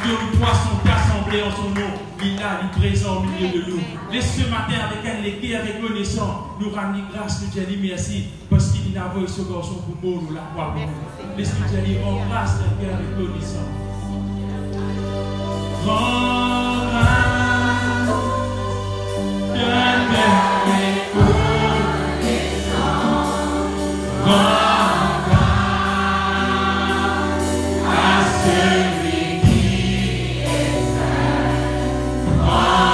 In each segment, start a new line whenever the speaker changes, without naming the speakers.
nous poissons assemblés en son nom. Il a du présent au milieu de nous. Laisse ce matin avec un cœur reconnaissant. Nous rendre grâce, nous disons merci. Parce qu'il n'a pas ce garçon pour nous, nous la croix pour nous. Laisse-nous dire rends grâce, un cœur reconnaissant. Rends grâce, un cœur reconnaissant. Rends
Ah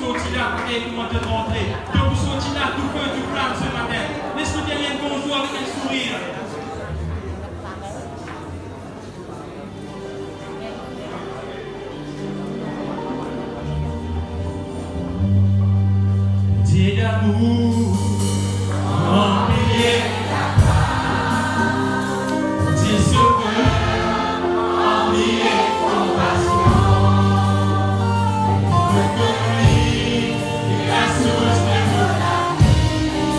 sortir là, et comment te rentrer. Que vous sortir là, tout feu, tout flamme ce matin. Laisse-nous dire un bonjour avec un sourire. Dieu d'amour, emplié la part, Dieu secours, emplié compassion, reconnu la source de mon amour,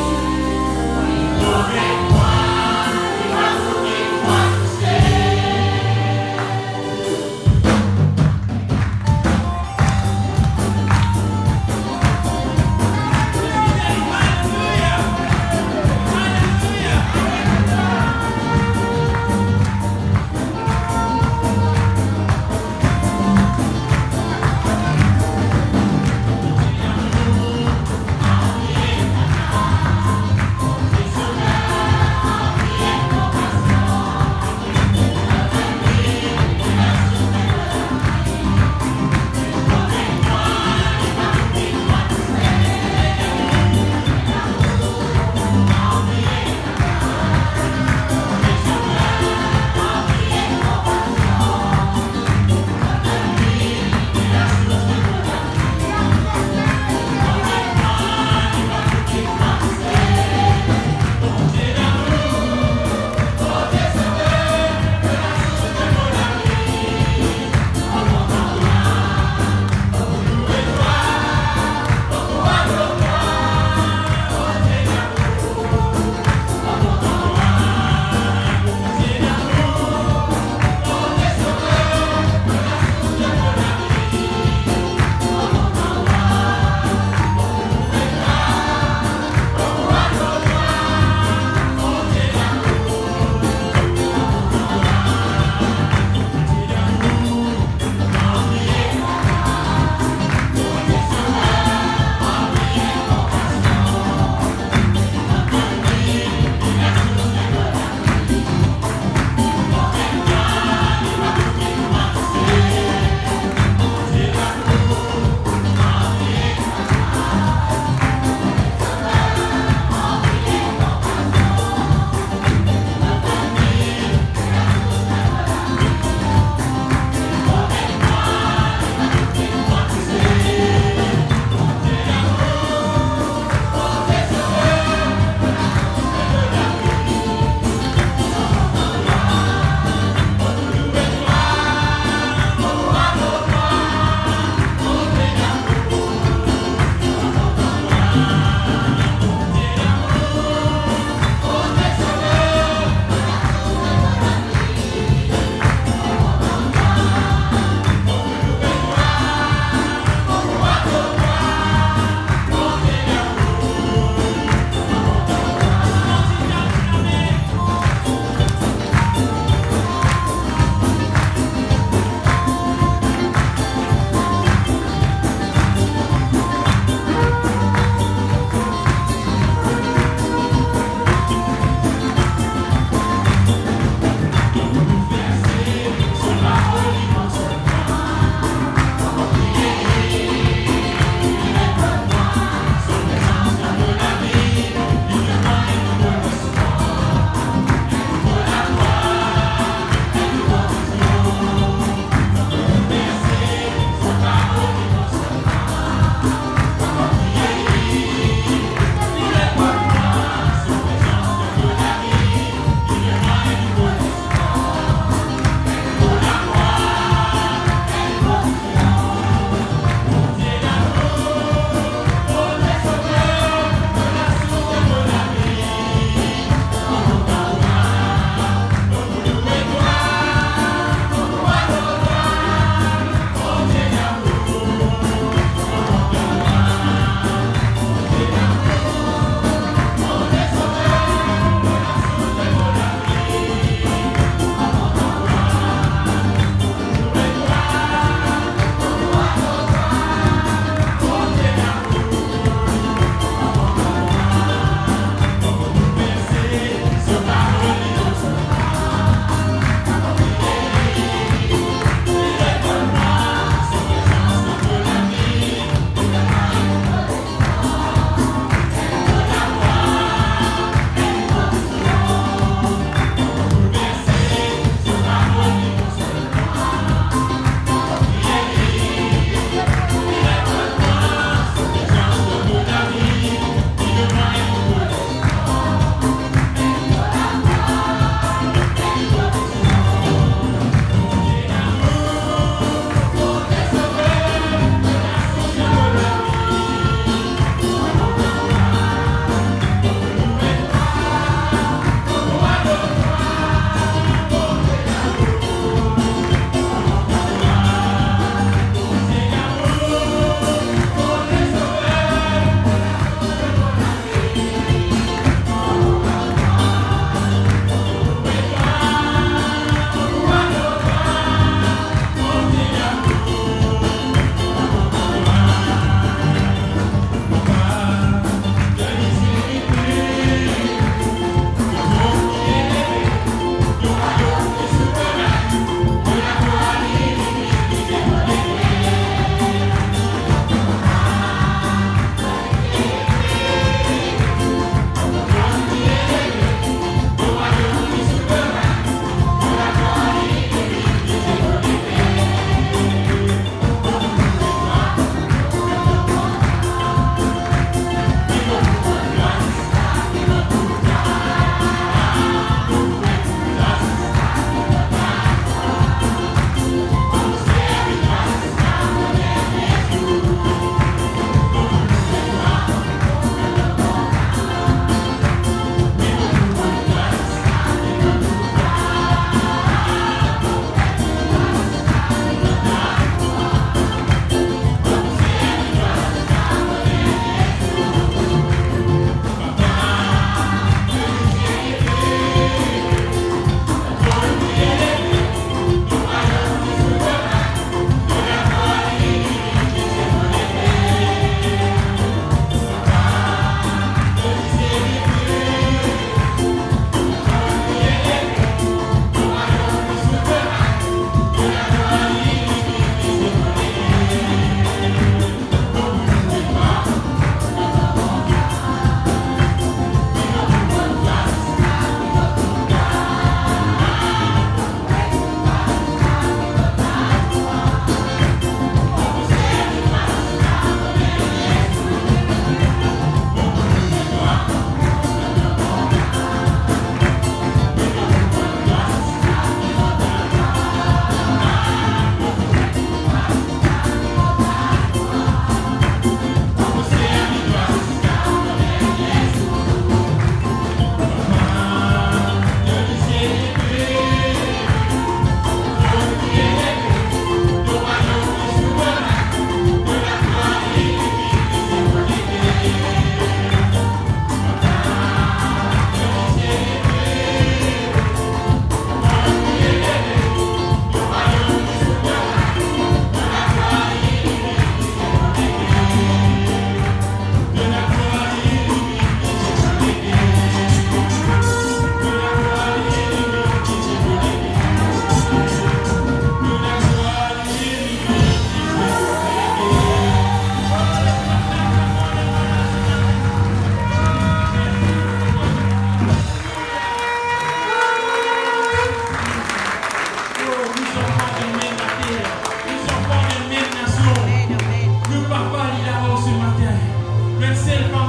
moi, il m'a donné moi tout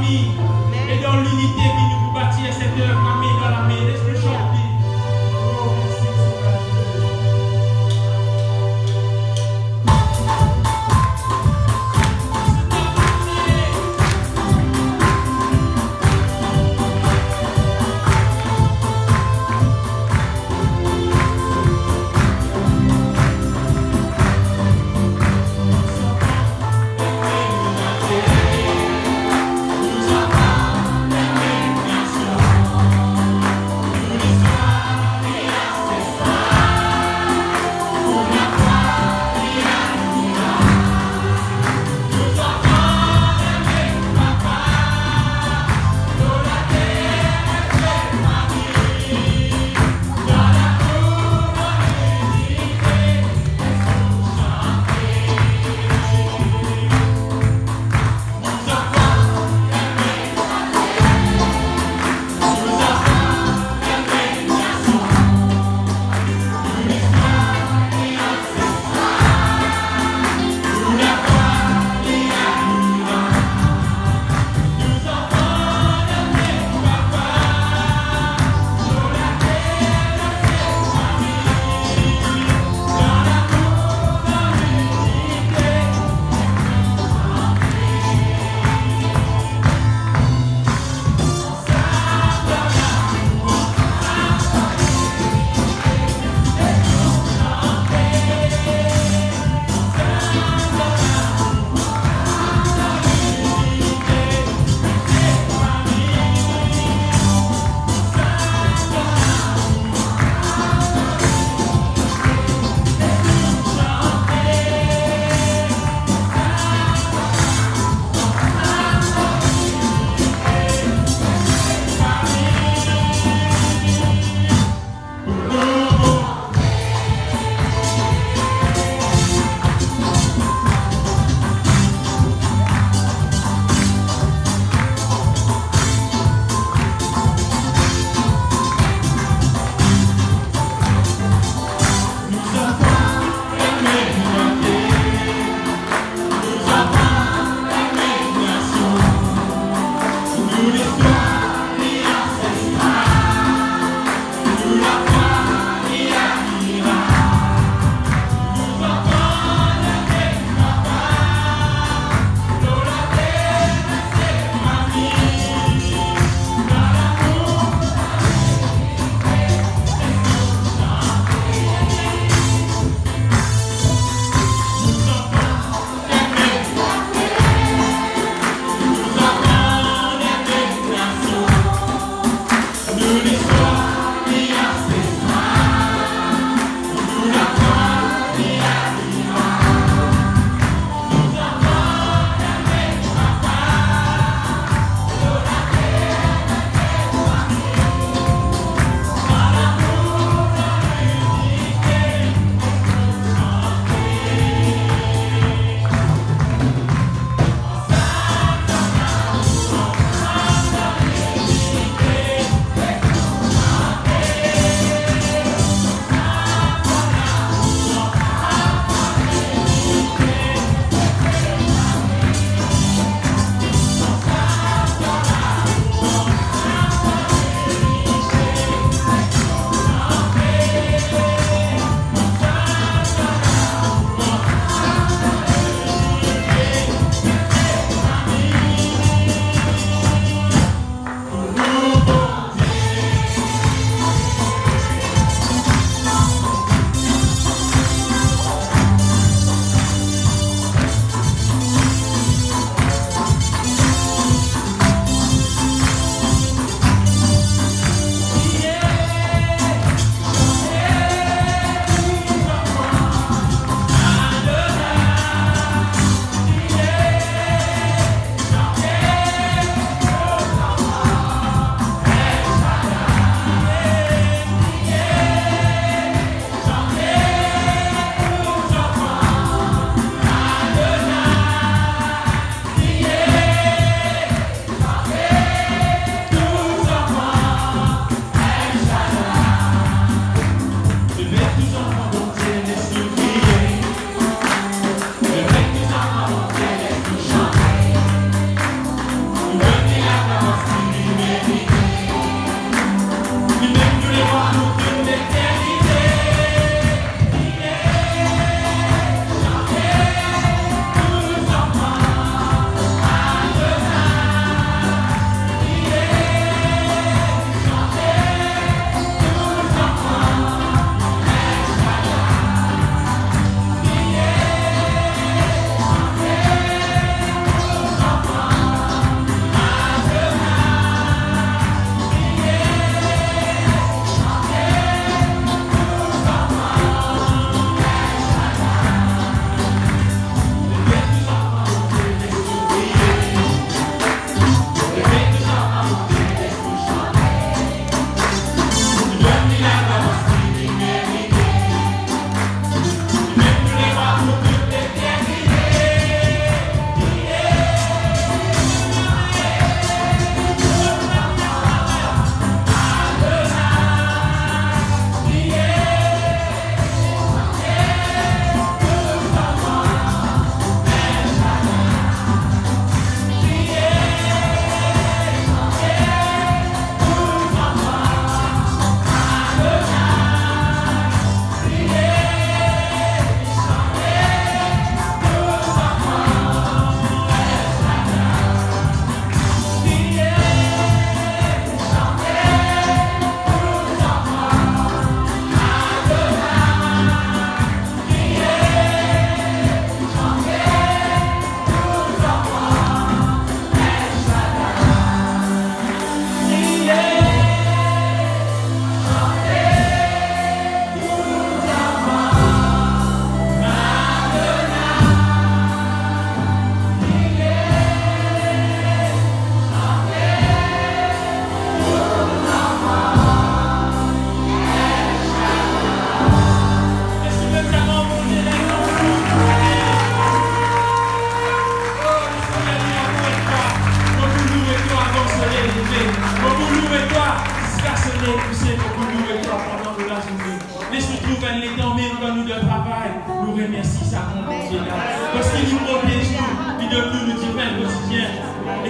harmonie et dans l'unité qui nous bâtit cette œuvre, la main dans la main. Laisse-le chanter. Oh, merci,
Nous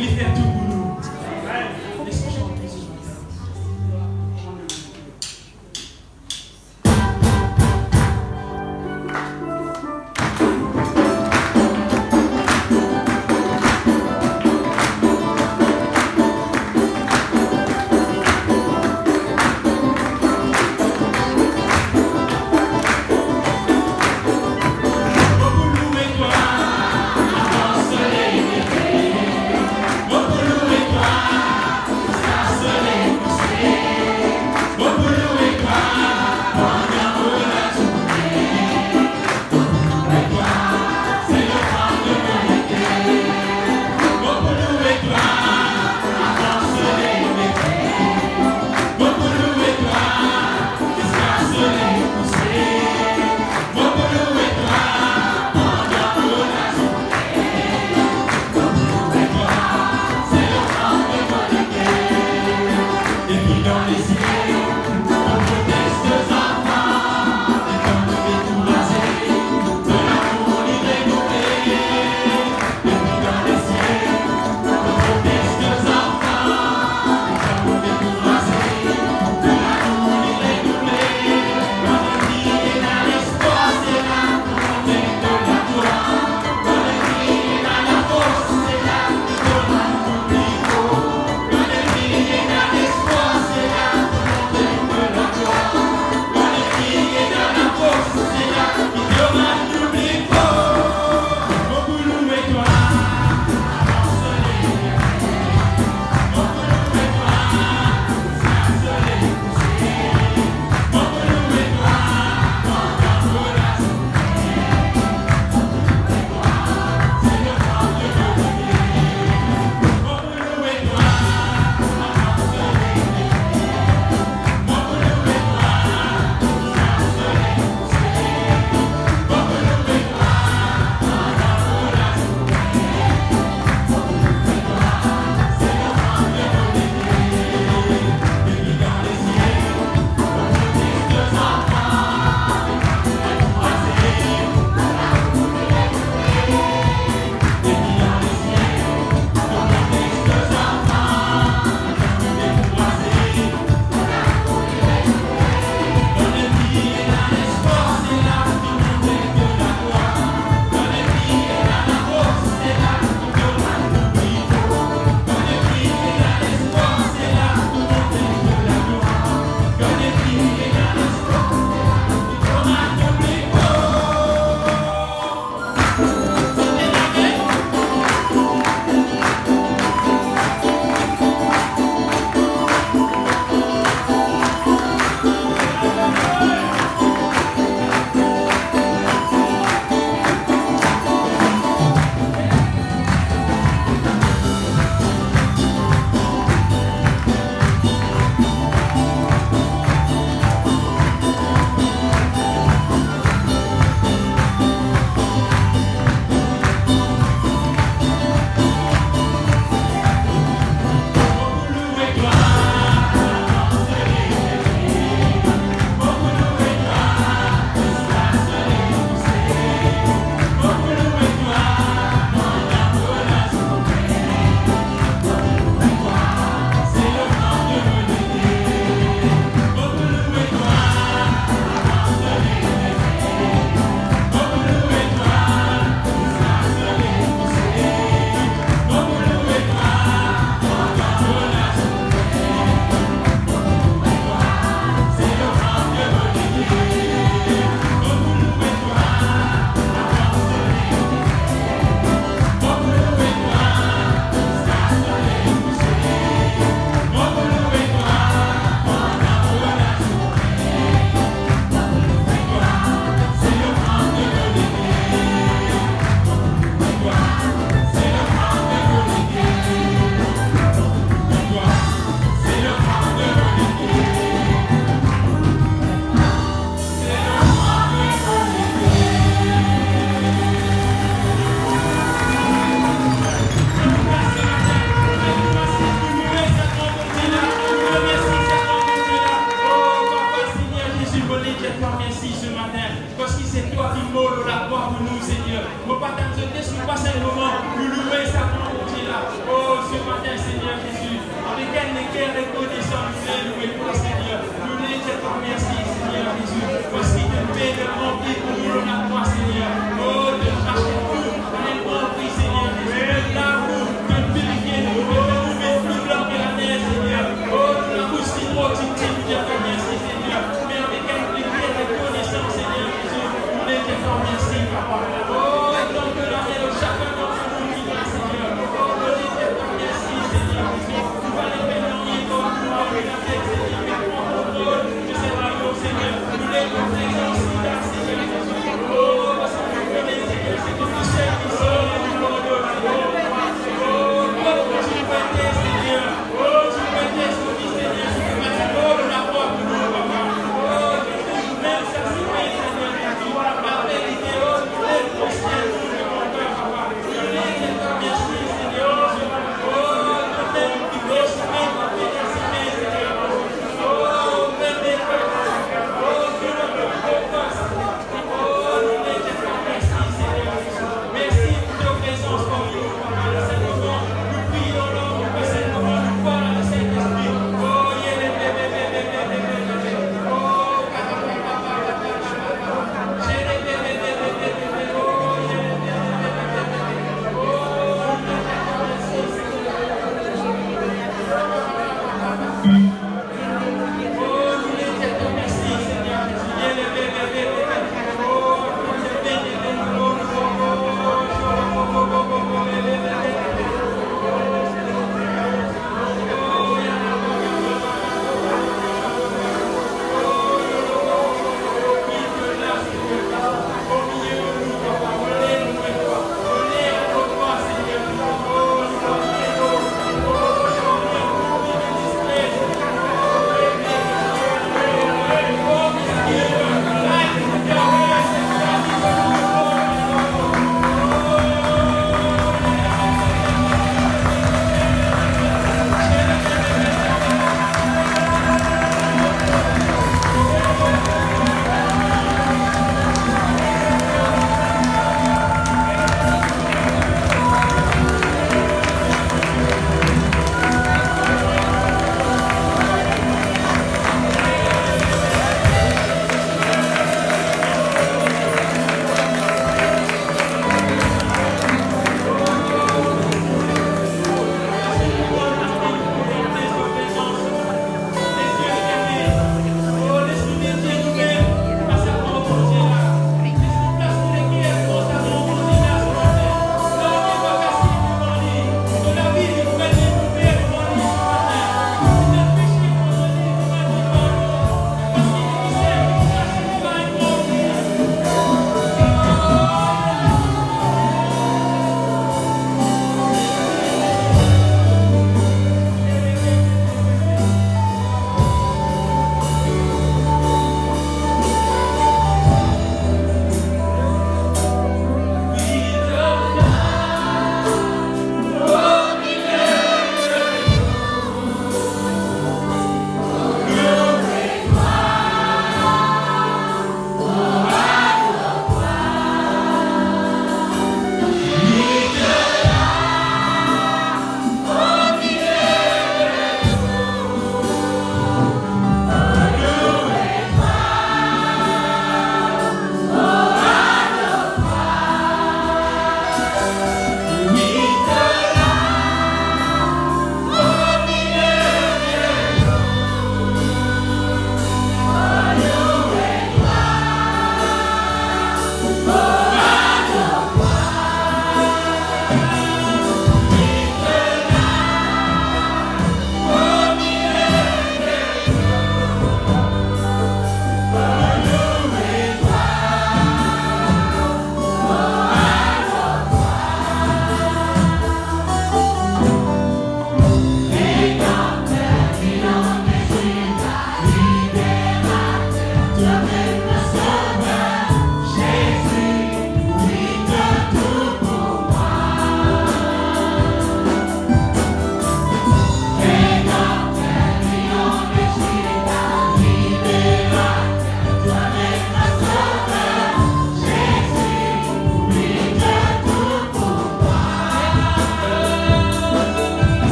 il fait tout pour nous. Laissons chanter ce matin.
Pour louer toi, avant soleil d'été. Pour louer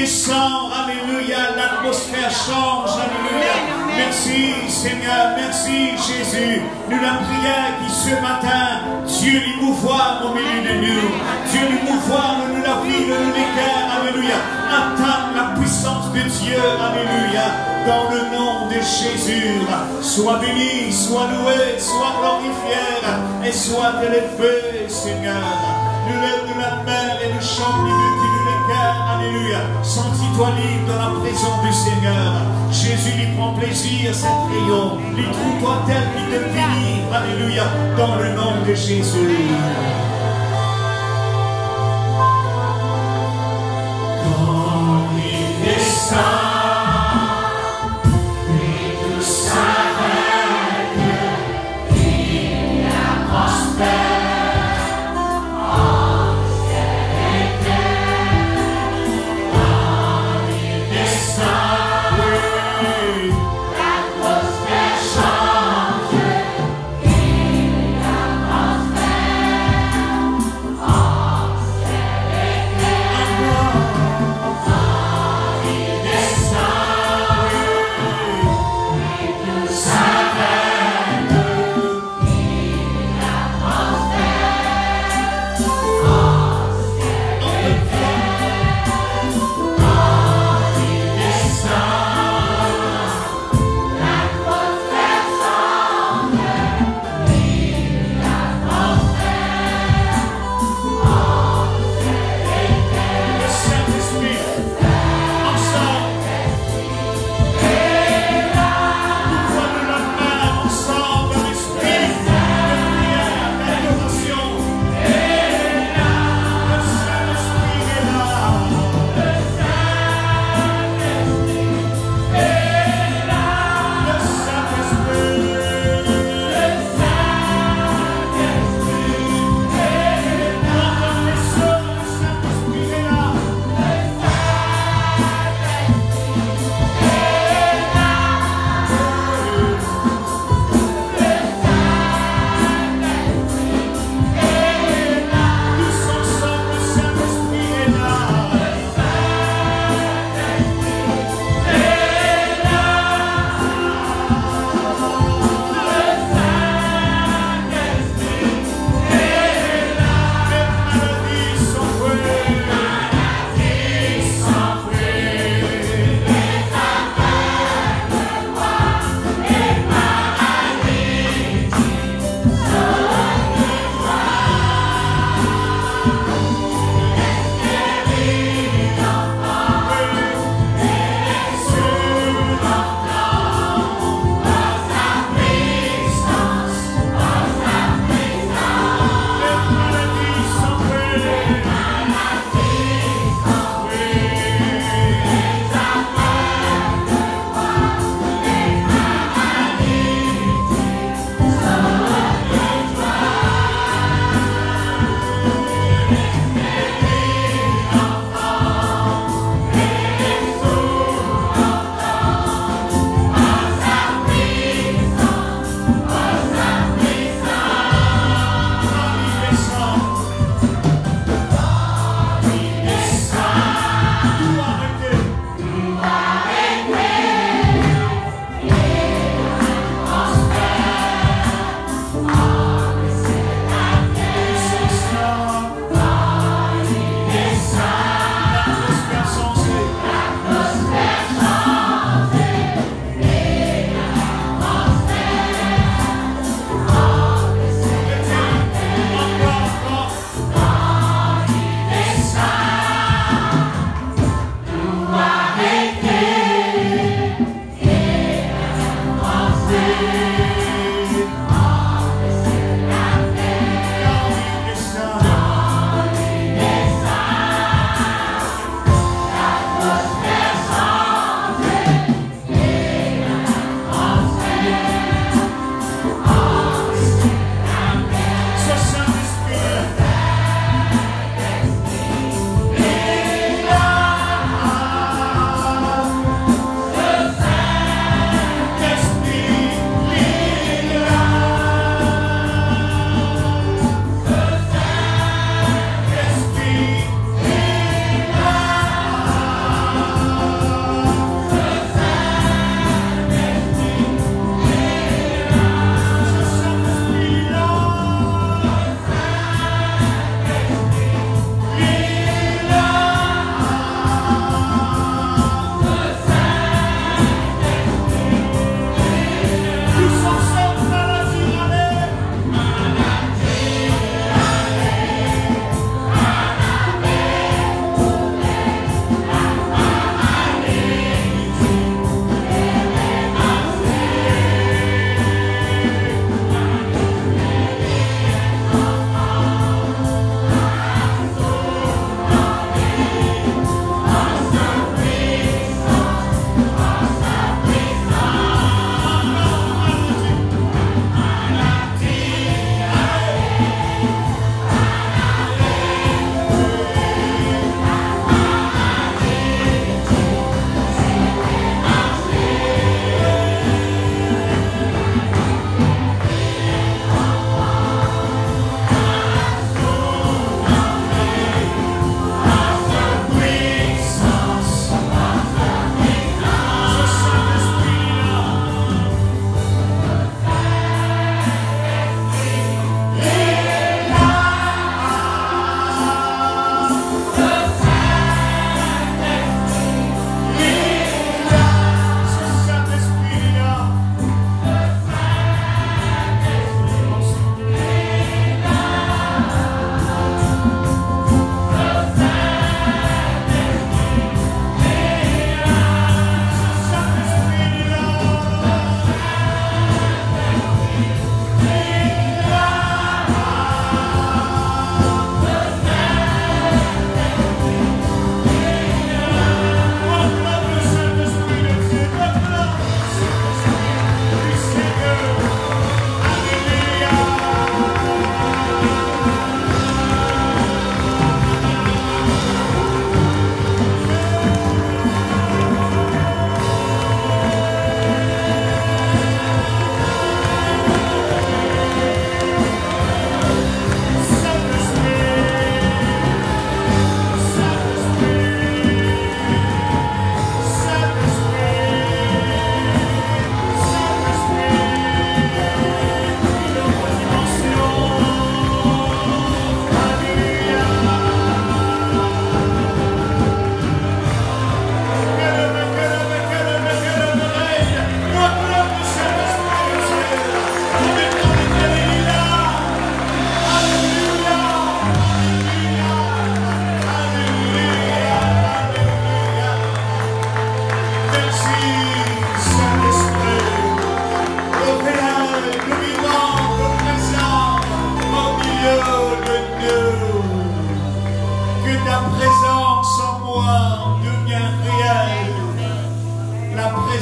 descend, alléluia, l'atmosphère change, alléluia. Merci Seigneur, merci Jésus. Nous la prière qui ce matin, Dieu l'émouvoir au milieu de nous. Dieu l'émouvoir de nous la vie, de nous les cœurs, alléluia. Attends la puissance de Dieu, alléluia. Dans le nom de Jésus, sois béni, sois loué, sois glorifié et sois élevé, Seigneur. Nous lèvons la main et nous chantons les cœurs, alléluia. Sentis-toi libre dans la présence du Seigneur. Jésus lui prend plaisir, cette prière. Il trouve-toi tel qu'il te bénit, alléluia, dans le nom de Jésus. Quand il descend,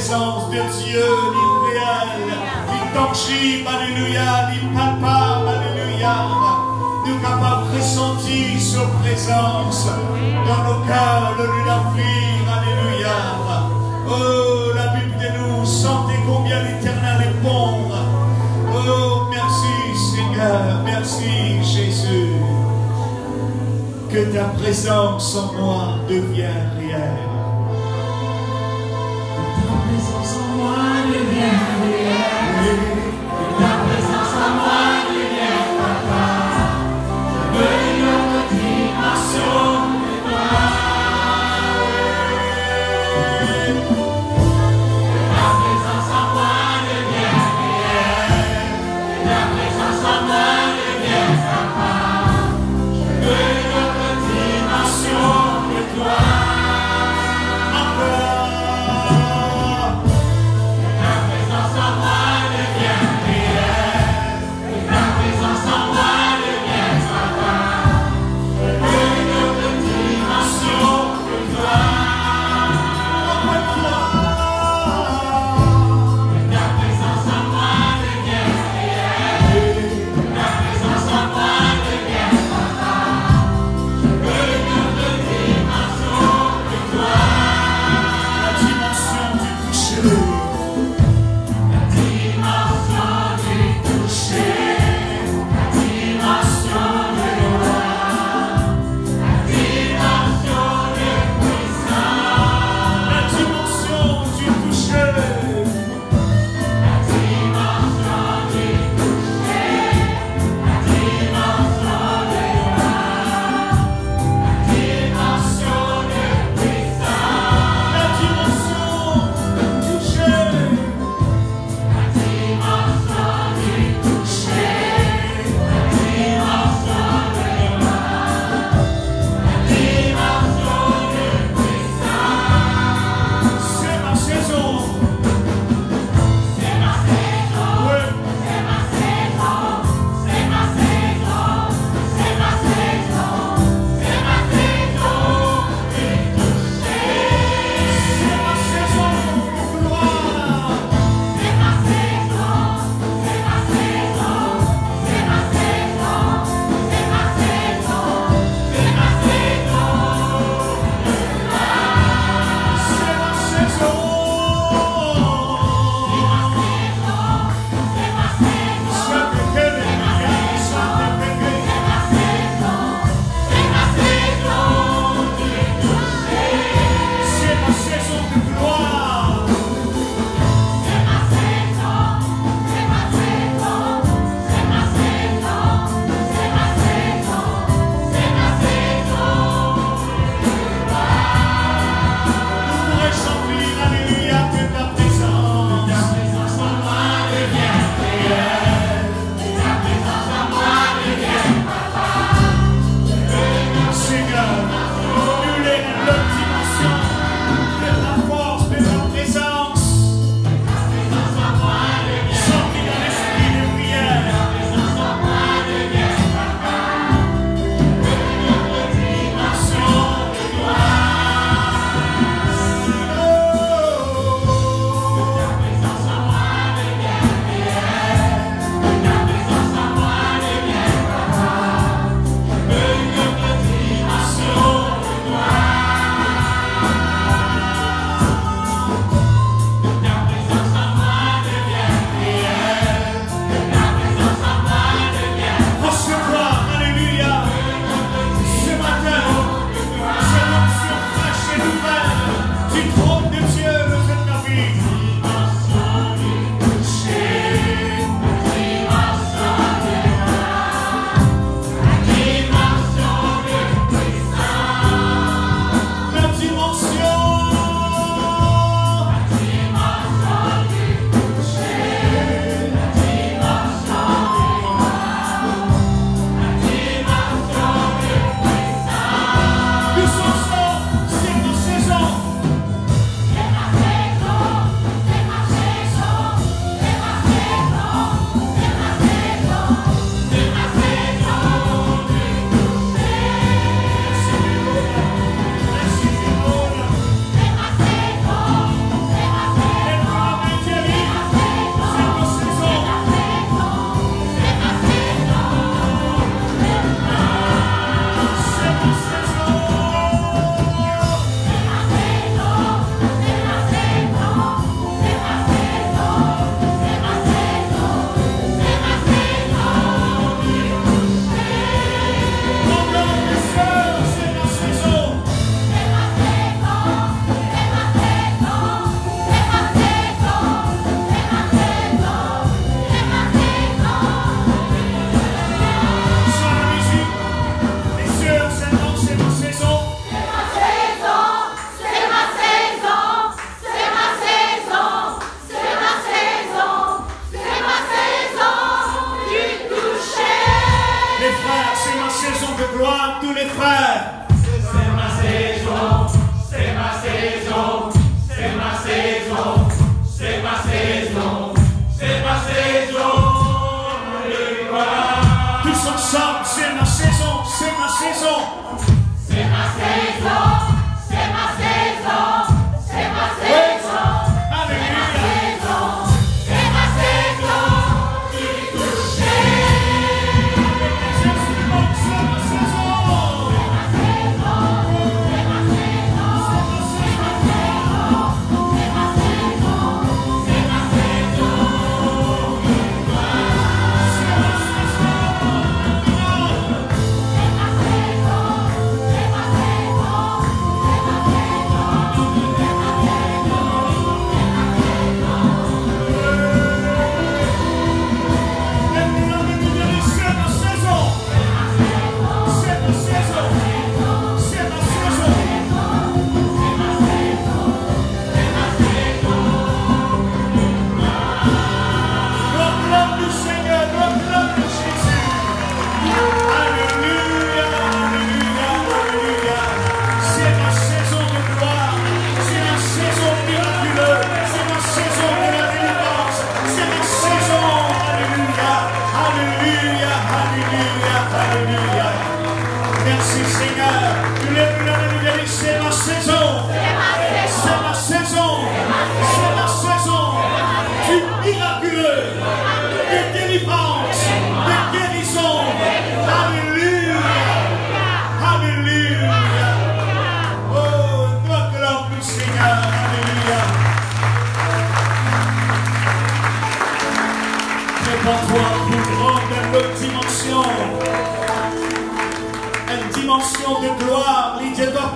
présence de Dieu, l'irréel, l'intangible, alléluia, l'impalpable, alléluia. Nous capables de ressentir sa présence dans nos cœurs, le lieu d'avenir, alléluia. Oh, la Bible de nous, sentez combien l'Éternel est bon. Oh, merci Seigneur, merci Jésus. Que ta présence en moi devienne réelle.
Ta présence en moi devient réelle. Ta présence en moi devient papa. Je veux une autre dimension de toi. Ta présence en moi devient réelle. Ta présence en moi devient papa. Je veux une autre dimension de toi. Ta présence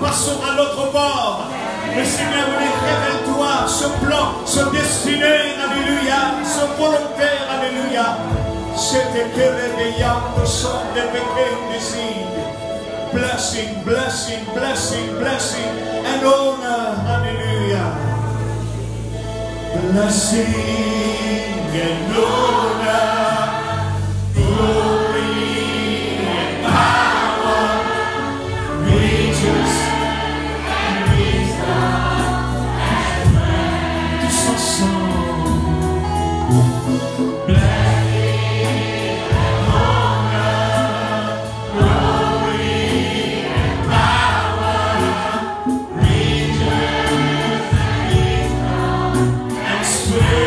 passons à l'autre bord. Mais Seigneur, révèle-toi ce plan, ce destiné, alléluia, ce volontaire, alléluia. C'était que réveillant son de pequeños signes. Blessing, blessing, blessing, blessing, and honor, hallelujah. Blessing and honor, glory and power, riches and wisdom and might. Tous ensemble. Blessing and honor, glory and power, riches and wisdom and strength.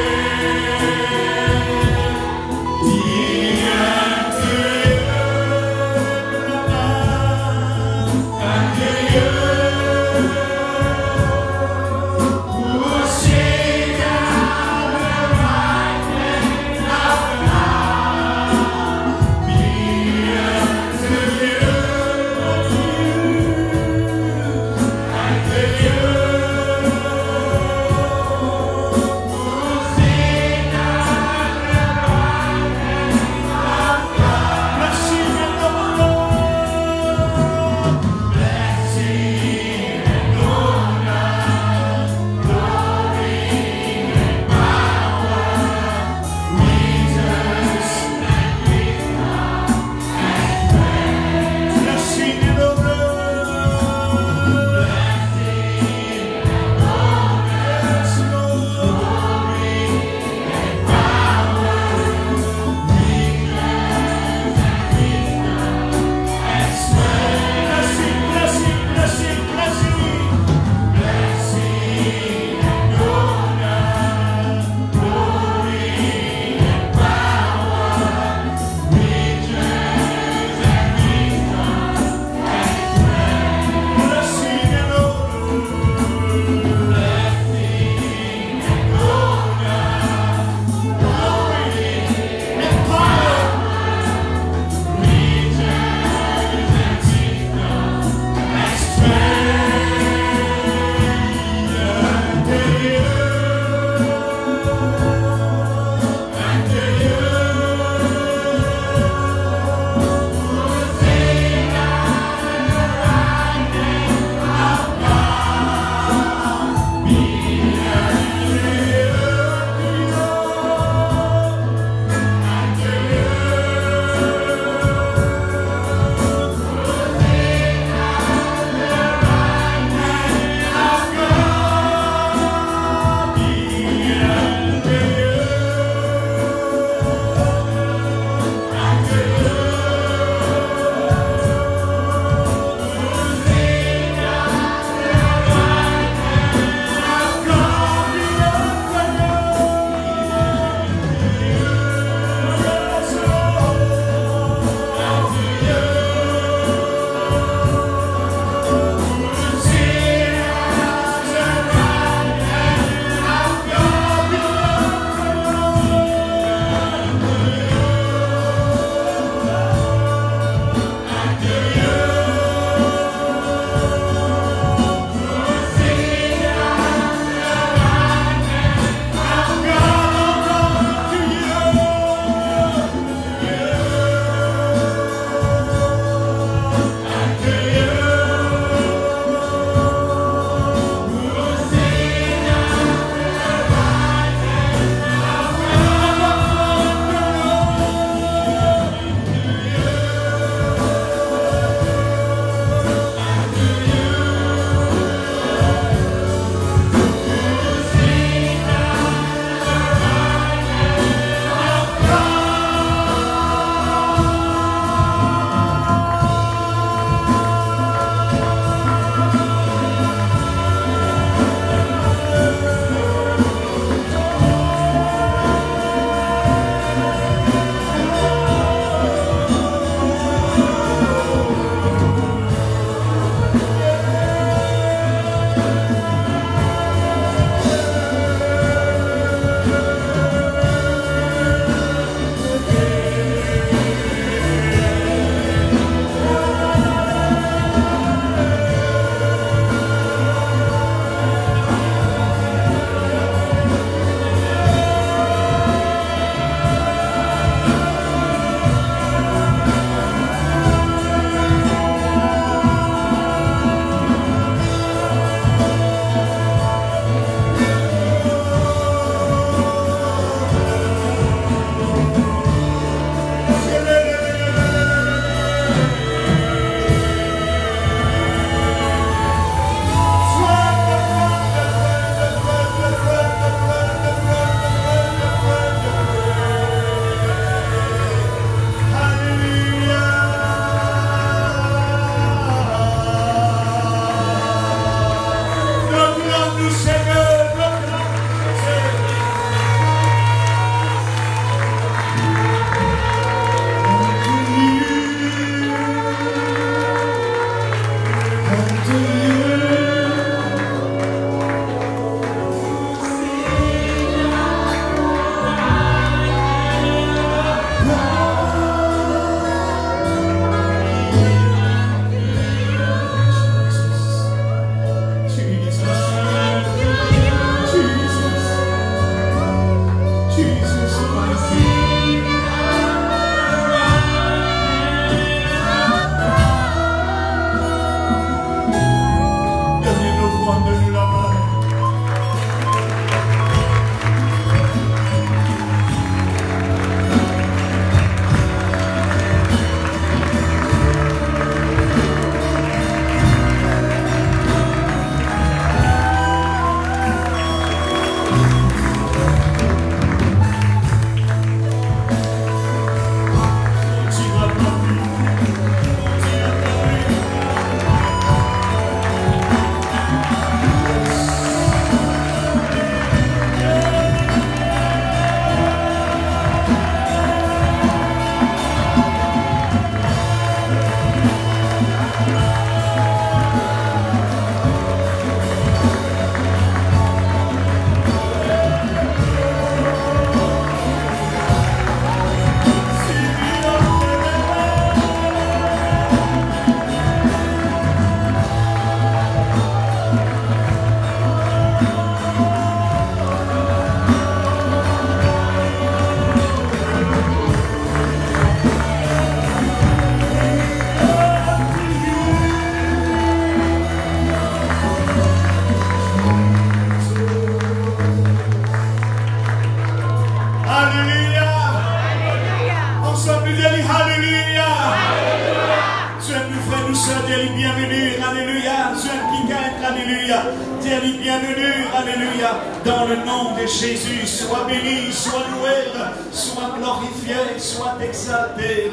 Alléluia. Dis-lui bienvenue, alléluia, dans le nom de Jésus. Sois béni, sois loué, sois glorifié, sois exalté.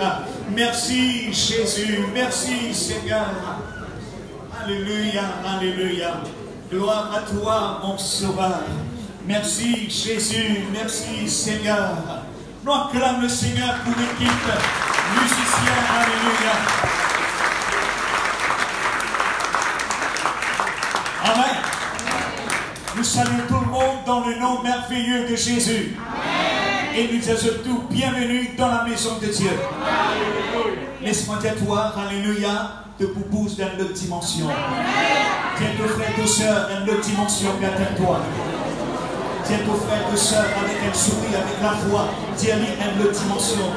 Merci Jésus, merci Seigneur. Alléluia, alléluia. Gloire à toi, mon sauveur. Merci Jésus, merci Seigneur. Nous acclamons le Seigneur pour l'équipe musicienne. Alléluia. Amen. Nous saluons tout le monde dans le nom merveilleux de Jésus. Amen. Et nous disons tout bienvenue dans la maison de Dieu. Laisse-moi dire toi, alléluia, te propose dans une autre dimension. Tiens ton frère, ton soeur, dans une autre dimension, toi. Tiens ton frère, ton soeur, avec un sourire, avec la foi. Dis-lui une autre dimension.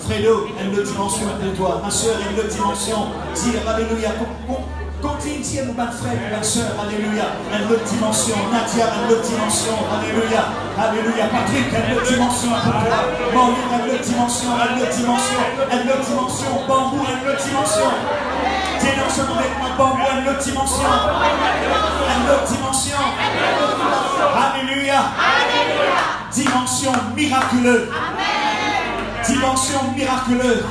Fredo, une autre dimension pour toi. Ma soeur, une autre dimension. Dire alléluia. Continue, tiens mon frère, ma soeur, alléluia. Une autre dimension. Nadia, une autre dimension. Alléluia. Alléluia. Patrick, une autre dimension pour toi. Maureen, une autre dimension. Une autre dimension. Une autre dimension. Bambou, une autre dimension. Tiens ensemble avec moi, Bambou, une autre dimension. Une autre dimension. Alléluia. Dimension miraculeuse. Dimension miraculeuse.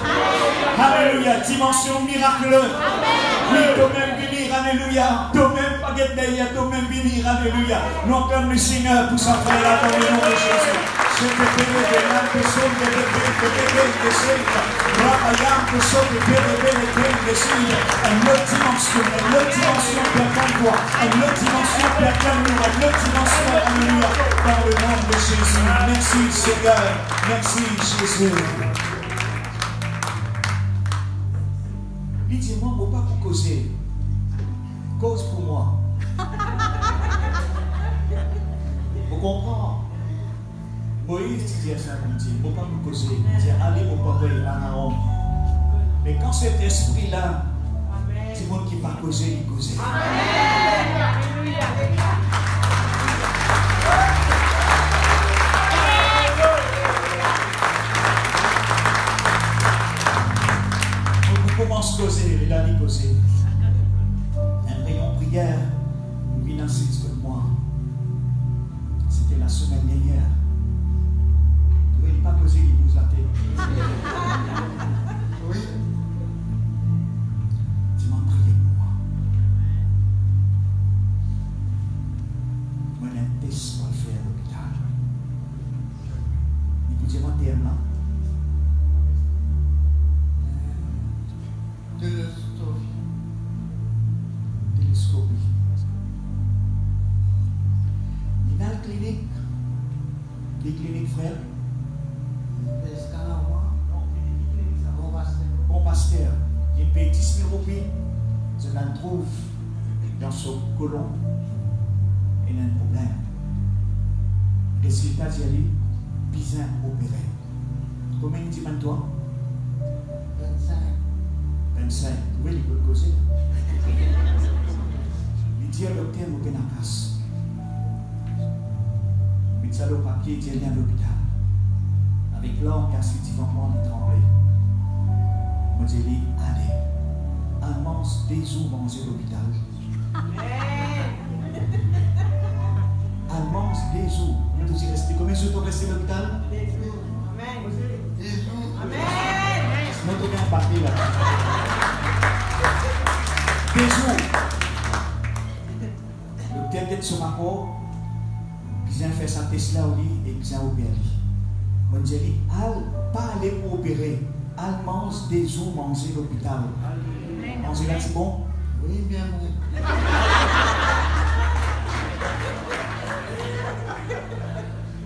Alléluia. Dimension miraculeuse. Oui, toi-même venir, alléluia. Toi-même pas guetter, toi-même venir, alléluia. Nous acclamons le Seigneur pour sa frère là dans le nom de Jésus. Je te prie de l'âme de son de une autre dimension pour toi, une autre dimension pour nous, une autre dimension, alléluia, dans le nom de Jésus. Merci Seigneur, merci Jésus. Il dit, moi, je ne peux pas vous causer. Cause pour moi. Vous comprenez? Moïse dit à ça, il dit, je ne peux pas vous causer. Il dit, allez, mon papa, il va en haut. Mais quand cet esprit-là, c'est le monde qui ne peut pas causer, il cause. On commence à causer, il a dit causer. Un rayon prière, nous vient ainsi que moi. C'était la semaine dernière. Vous ne pouvez pas causer, il vous a tête. Oui. Tu m'as prié pour moi. Moi, j'ai un test pour le faire à l'hôpital. Il vous dit, moi, t'es là. Télescopie. Il y a une clinique. Les cliniques, frère. Bon pasteur, il paye 10 000 roupies, je la trouve dans son colon. Il a un problème. Résultat, j'ai dit, bizarre opéré. Combien il dit maintenant? 25. Oui, il peut le causer. Il dit à l'hôpital, il n'y a pas de casse. Il dit à l'hôpital, il dit à l'hôpital. Avec l'or, car c'est différemment de trembler. Moi, j'ai dit, allez, allemand, des jours manger l'hôpital. Allemand, des jours. Vous êtes resté combien de jours resté à l'hôpital? Des jours. Amen. Des jours. Amen. Sinon, tu as un papier là. Des jours. Le tête sur ma peau, bien fait sa Tesla au lit et bien opéré. Moi, j'ai dit, pas aller pour opérer. Elle mange des jours manger l'hôpital. Manger là, c'est bon? Oui, bien bon.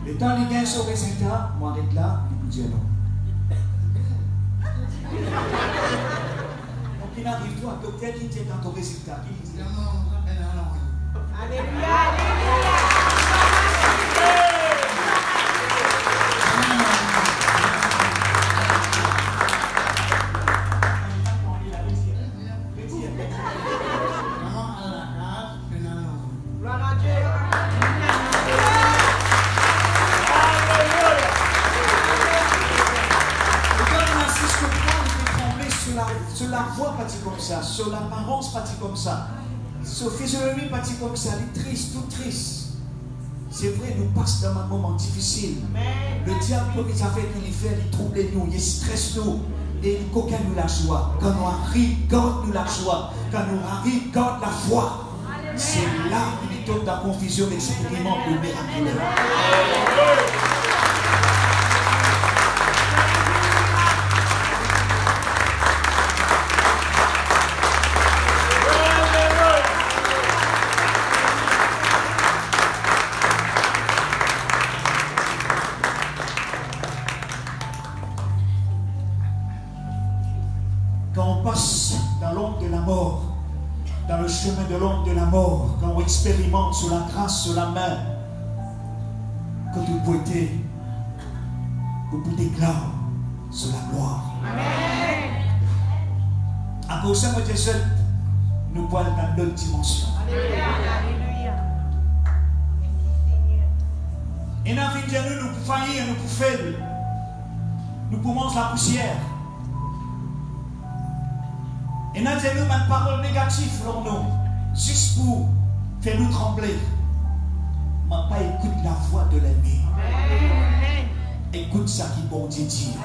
Le temps les gains sont résultats, moi arrête là, il vous dit non. Donc il arrive toi, docteur qui dit dans ton résultat, qui dit non, alléluia, alléluia. Sur la voix, pas dit comme ça. Sur l'apparence, pas dit comme ça. Sa physionomie partie comme ça, elle est triste, tout triste. C'est vrai, nous passons dans un moment difficile. Le diable, comme il fait qu'il fait, il trouble nous, il stresse nous. Et il coquin nous la joie. Quand nous arrivons, garde nous la joie. Quand nous arrivons, garde la foi. C'est là qu'il tombe dans la confusion expérimente le miraculeux. Quand on passe dans l'ombre de la mort, dans le chemin de l'ombre de la mort, quand on expérimente sur la grâce, sur la main, que vous pouvez déclarer sur la gloire. Amen. À cause de Jésus, nous voyons dans d'autres dimensions. Alléluia. Et dans la vie de nous, nous pouvons faillir, nous pouvons faire, nous pouvons manger la poussière. Et nous avons une parole négative pour nous, juste pour faire nous trembler. Mais pas écoute la voix de l'ennemi. Écoute ça qui bon Dieu dit.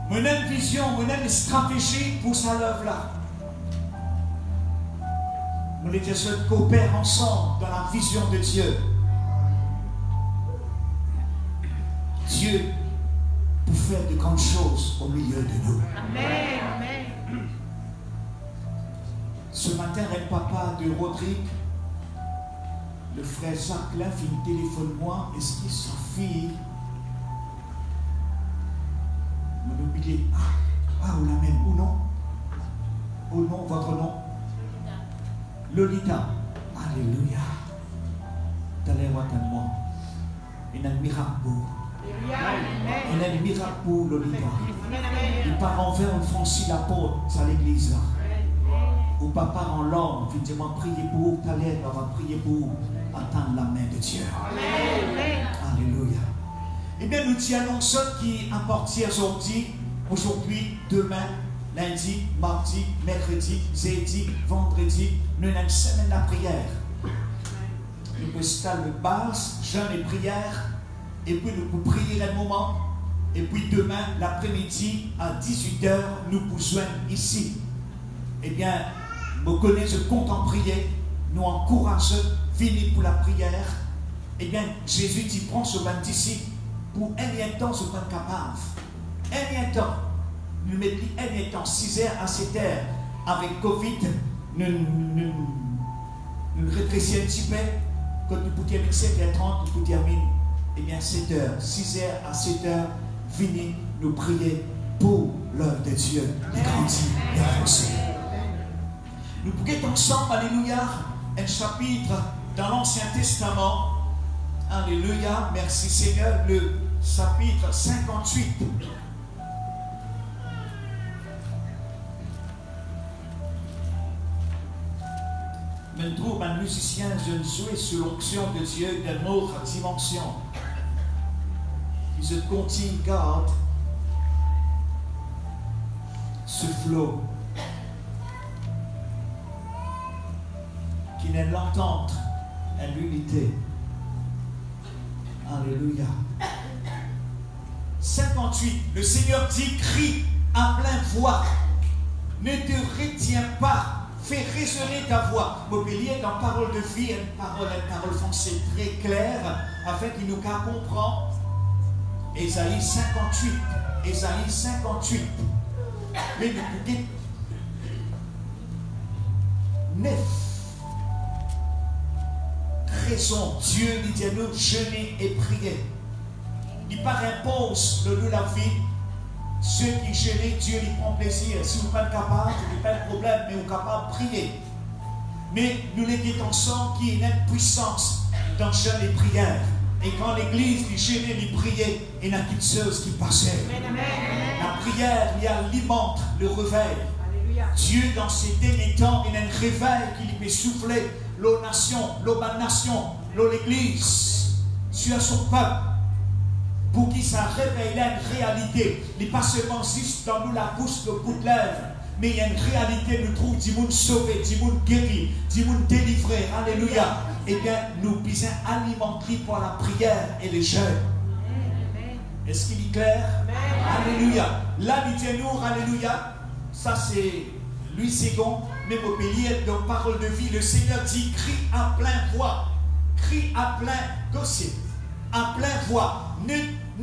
Mon une vision, mon une stratégie pour sa œuvre là. Nous les Dieu coopèrent ensemble dans la vision de Dieu. Dieu pour faire de grandes choses au milieu de nous. Amen. Amen. Ce matin, le papa de Rodrigue, le frère Jacqueline, il téléphone moi. Est-ce que sa fille m'a oublié? Ah, ou la même, ou non? Ou non, votre nom? Lolita. Alléluia. T'allais voir tellement. Il y a un miracle pour. Il y a un miracle pour Lolita. Il part envers une franchit la porte à l'église là. Ou papa en l'homme, finalement prier pour, t'allais, on va prier pour attendre la main de Dieu. Alléluia. Eh bien, nous t'y annonçons qui appartient aujourd'hui, demain, lundi, mardi, mercredi, jeudi, vendredi, nous avons une semaine de prière. Nous pouvons faire le base, jeûne et prière, et puis nous pouvons prier un moment, et puis demain, l'après-midi, à 18 h, nous pouvons joindre ici. Eh bien, vous connaissez, je compte en prier, nous encourageons, venir pour la prière. Eh bien, Jésus dit, prends ce bain d'ici, pour un temps, ce bain capable. Un temps. Nous mettons un temps, 6 h à 7 h. Avec Covid, nous rétrécissons un petit peu. Quand nous pouvons dire 7 h 30, nous pouvons dire, eh bien 7 h, 6 h à 7 h, venez nous prier pour l'œuvre de Dieu, de grandir et avancer. Nous pouvons être ensemble, alléluia, un chapitre dans l'Ancien Testament. Alléluia, merci Seigneur, le chapitre 58. Je trouve un musicien, je ne suis sous l'onction de Dieu d'une autre dimension. Il se continue, garde ce flot qui n'est l'entente et l'unité. Alléluia. 58. Le Seigneur dit, crie à pleine voix. Ne te retiens pas. Fais résonner ta voix. Mobilier dans parole de vie, une parole française très claire, afin qu'il nous comprenne. Ésaïe 58. Ésaïe 58. Mais nous pouvons 9. Raison, Dieu lui dit à nous, jeûner et prier. Il par impose le la vie. Ceux qui jeûnent, Dieu lui prend plaisir. Si vous n'êtes pas capable, ce n'est pas un problème, mais vous êtes capable de prier. Mais nous les disons ensemble qu'il y a une puissance dans le jeûne et prière. Et quand l'église lui jeûnait, lui priait, il y a quelque chose qui passait. La prière, il alimente le réveil. Dieu, dans ces derniers temps, il y a un réveil qui lui peut souffler. L'eau nation, dans l'église, sur son peuple, pour qu'il s'en réveille là une réalité. Il n'est pas seulement juste dans nous la bouche, le bout de lèvres, mais il y a une réalité, nous trouve du monde sauvé, du monde guéri, du monde délivré. Alléluia. Eh bien, nous puissions alimenter pour la prière et le jeûne. Est-ce qu'il est clair? Alléluia. Là, il dit nous, alléluia. Ça, c'est lui second, même au pilier de parole de vie. Le Seigneur dit, crie à plein voix. Crie à plein gossip. À plein voix. Ne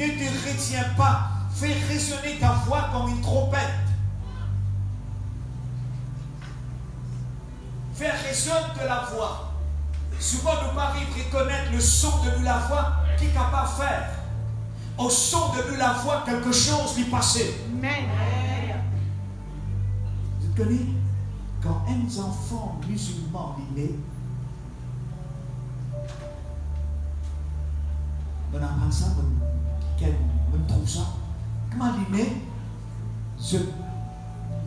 te retiens pas. Fais résonner ta voix comme une trompette. Fais résonner de la voix. Souvent, nous parlons de reconnaître le son de nous la voix qui est capable de faire. Au son de nous la voix, quelque chose lui passait. Vous connaissez, quand un enfant musulman est né, on apprend ça, on trouve ça. Comment il est né? Je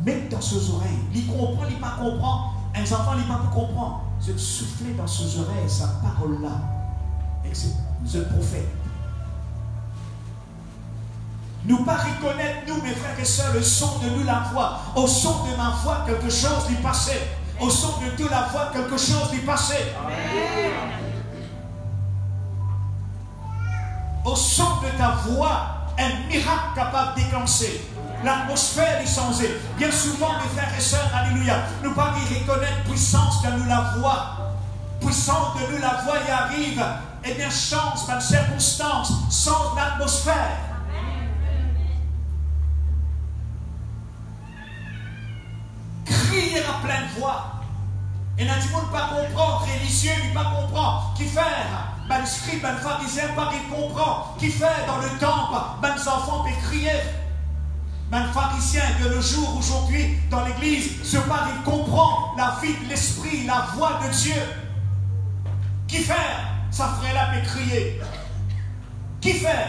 mets dans ses oreilles. Il comprend, il ne pas comprend. Un enfant, il ne pas comprendre. Je souffler dans ses oreilles sa parole-là. Et c'est le prophète. Nous pas reconnaître, nous, mes frères et sœurs, le son de nous la voix. Au son de ma voix, quelque chose lui passait. Au son de toute la voix, quelque chose lui passait. Amen. Au son de ta voix, un miracle capable de déclencher. L'atmosphère est changée. Bien souvent, mes frères et sœurs, alléluia, nous pas reconnaître puissance de nous la voix. Puissance de nous la voix y arrive. Et bien, change par circonstance, change l'atmosphère. Crier à pleine voix. Et n'a dit monde pas comprendre, religieux, il pas comprendre. Qui faire? Ben, les scribes, ben, les pharisiens, pas qu'ils comprennent. Qui fait dans le temple? Ben, les enfants peuvent crier. Ben, les pharisiens de nos jours, aujourd'hui, dans l'église, ce pas qu'ils comprennent la vie de l'esprit, la voix de Dieu. Qui fait? Ça ferait là peut crier. Qui fait?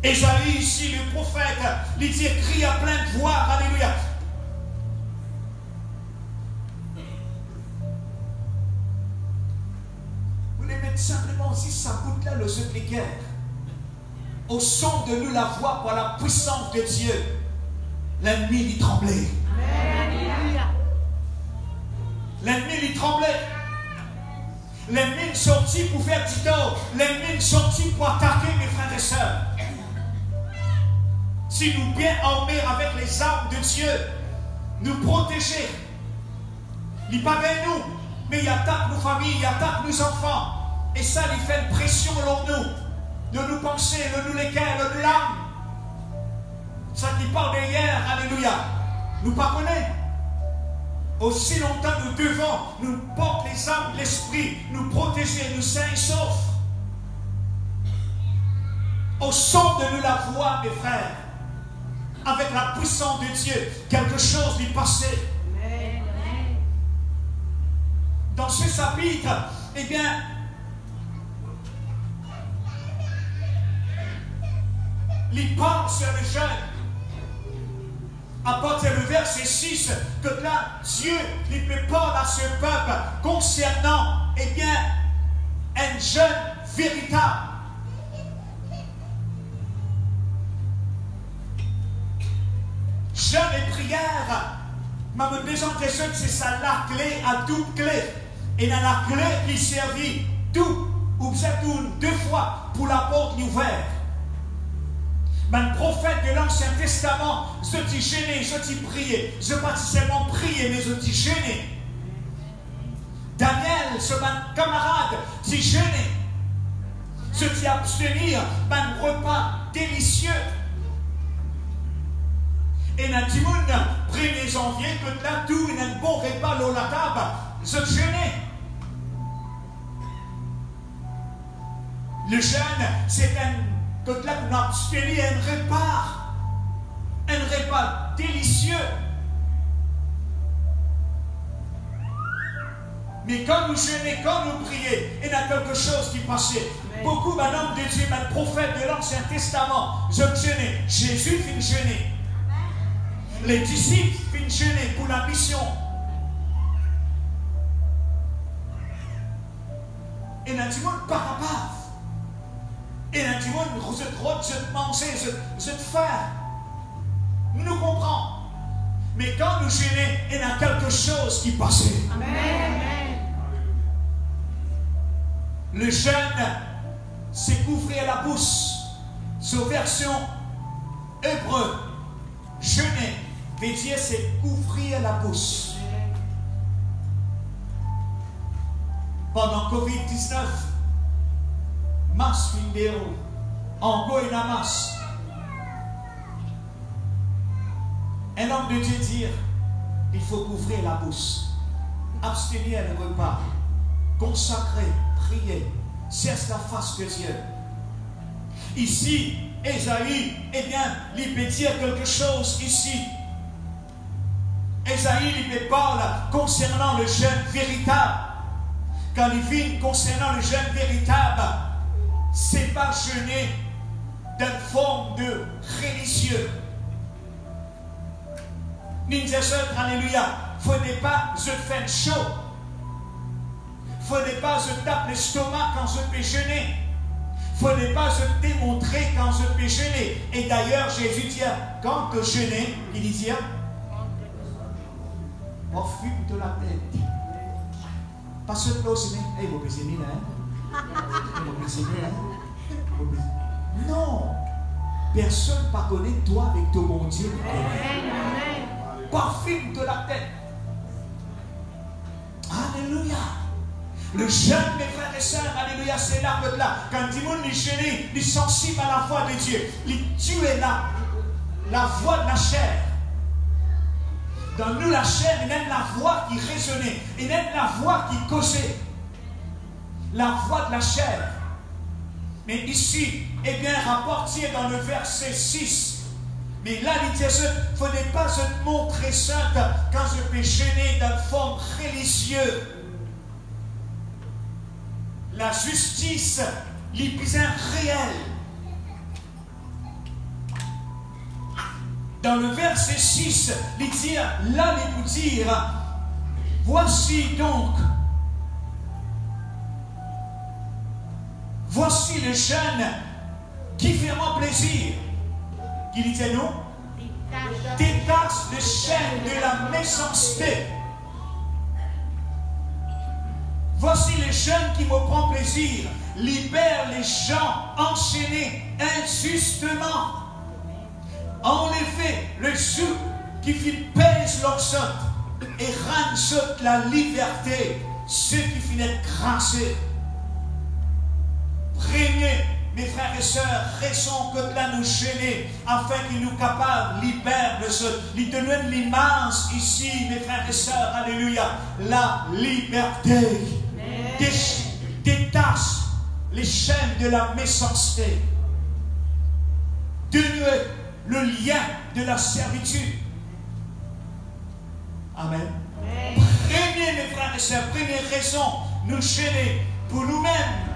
Ésaïe ici, le prophète, il dit, crie à pleine voix, alléluia. Vous les mettez simplement aussi, ça goûte là le jeu de guerre. Au son de nous la voix par la puissance de Dieu, l'ennemi il tremblait. L'ennemi il tremblait. L'ennemi est sorti pour faire du tort. L'ennemi est sorti pour attaquer mes frères et sœurs. Si nous bien armés avec les armes de Dieu, nous protéger. Il n'est pas avec nous, mais il attaque nos familles, il attaque nos enfants. Et ça, il fait une pression sur nous. De nous penser, de nous les cœurs, de nous l'âme. Ça qui parle derrière, alléluia. Nous pas connaître. Aussi longtemps nous devons nous porter les âmes de l'esprit, nous protéger, nous sains et saufs. Au son de nous la voix, mes frères, avec la puissance de Dieu, quelque chose lui passait. Dans ce chapitre, eh bien, il parle sur le jeûne. À partir du verset 6, que là, Dieu lui prépare à ce peuple concernant, eh bien, un jeûne véritable. Jeûne et prière, ma maison des jeunes, c'est ça la clé à toute clé. Et dans la clé qui servit tout, ou peut-être deux fois pour la porte ouverte. Le prophète de l'Ancien Testament, je dis gêné, je dis prier. Je ne pas seulement prier, mais je dis gêné. Daniel, ce camarade, dit gêné. Je dis abstenir d'un repas délicieux. Et dans le monde, 1er janvier, que là, tout, il y a un bon repas dans la table. Je gêné. Le jeûne, c'est un que là, on a abstenu un repas délicieux. Mais quand nous jeûnons, quand nous prions, il y a quelque chose qui passait. Beaucoup d'hommes de Dieu, de prophètes de l'Ancien Testament, je jeûnais. Jésus finit jeûner. Les disciples finissent jeûner pour la mission. Et là, du monde, pas capable. Et là, du monde, vous êtes droit, vous êtes mangé, vous êtes faim. Nous comprenons. Mais quand nous gênons, il y a quelque chose qui passe.
Amen.
Le jeûne, c'est couvrir la bouche. Sous version hébreu, jeûner, veut dire c'est couvrir la bouche. Pendant Covid-19, masse findero, en go et la masse. Un homme de Dieu dit, il faut couvrir la bouche, abstenir le repas, consacrer, prier, chercher la face de Dieu. Ici, Ésaïe, eh bien, il peut dire quelque chose ici. Ésaïe, il parle concernant le jeûne véritable. Quand il vient concernant le jeûne véritable, c'est pas jeûner d'une forme de religieux. Alléluia. Il ne faut pas se faire chaud. Il ne faut pas se taper l'estomac quand je peux jeûner. Il ne faut pas se démontrer quand je peux jeûner. Et d'ailleurs, Jésus dit, quand je jeûne, il dit, on fume de la tête. Pas seulement c'est vous pouvez aimer là. Vous pouvez aimer là. Non. Personne ne connaît toi avec ton bon Dieu. Parfume de la tête. Alléluia. Le jeûne, mes frères et sœurs, alléluia, c'est l'arbre de là. Quand Dimon est gêné, il est sensible à la voix de Dieu. Il tue la voix de la chair. Dans nous, la chair, il aime la voix qui résonnait. Il aime la voix qui causait. La voix de la chair. Mais ici, eh bien, rapporté dans le verset 6. Mais là, il dit, il ne faut pas se montrer sainte quand je peux gêner d'une forme religieuse. La justice, les besoins réels. Dans le verset 6, il dit, là, il nous dit, voici donc, voici le jeûne qui fait mon plaisir. Il disait non, détache le chaîne de la méchanceté. Voici le jeûne qui me prend plaisir, libère les gens enchaînés injustement. En effet, le sou qui pèse leur saute et rend saute la liberté, ceux qui finissent crassés. Prenez, mes frères et sœurs, raison que là nous gêner, afin qu'il nous capable, libère le saute. Il donne l'immense ici, mes frères et sœurs, alléluia, la liberté. Détache les chaînes de la méchanceté. Dénuer le lien de la servitude. Amen. Prenez, mes frères et sœurs, prenez raison, nous gêner pour nous-mêmes,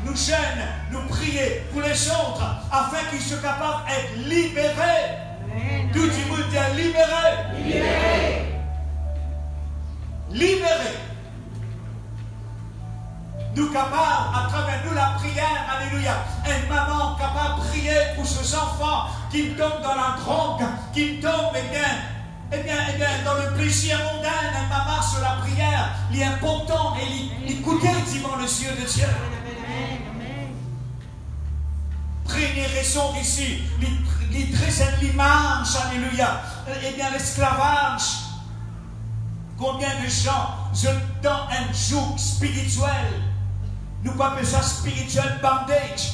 nous gêner, nous prier pour les autres, afin qu'ils soient capables d'être libérés. Tout le monde dit libérés. Libérés. Libérés. Nous capables, à travers nous la prière, alléluia, une maman capable de prier pour ses enfants qui tombent dans la drogue, qui tombent, eh bien, dans le plaisir mondain, une maman sur la prière, il est important et il écoute devant les yeux de Dieu. Prenez raison ici, il présente l'image, alléluia, eh bien, l'esclavage. Combien de gens, dans un joug spirituel, nous pas besoin de spirituel bandage.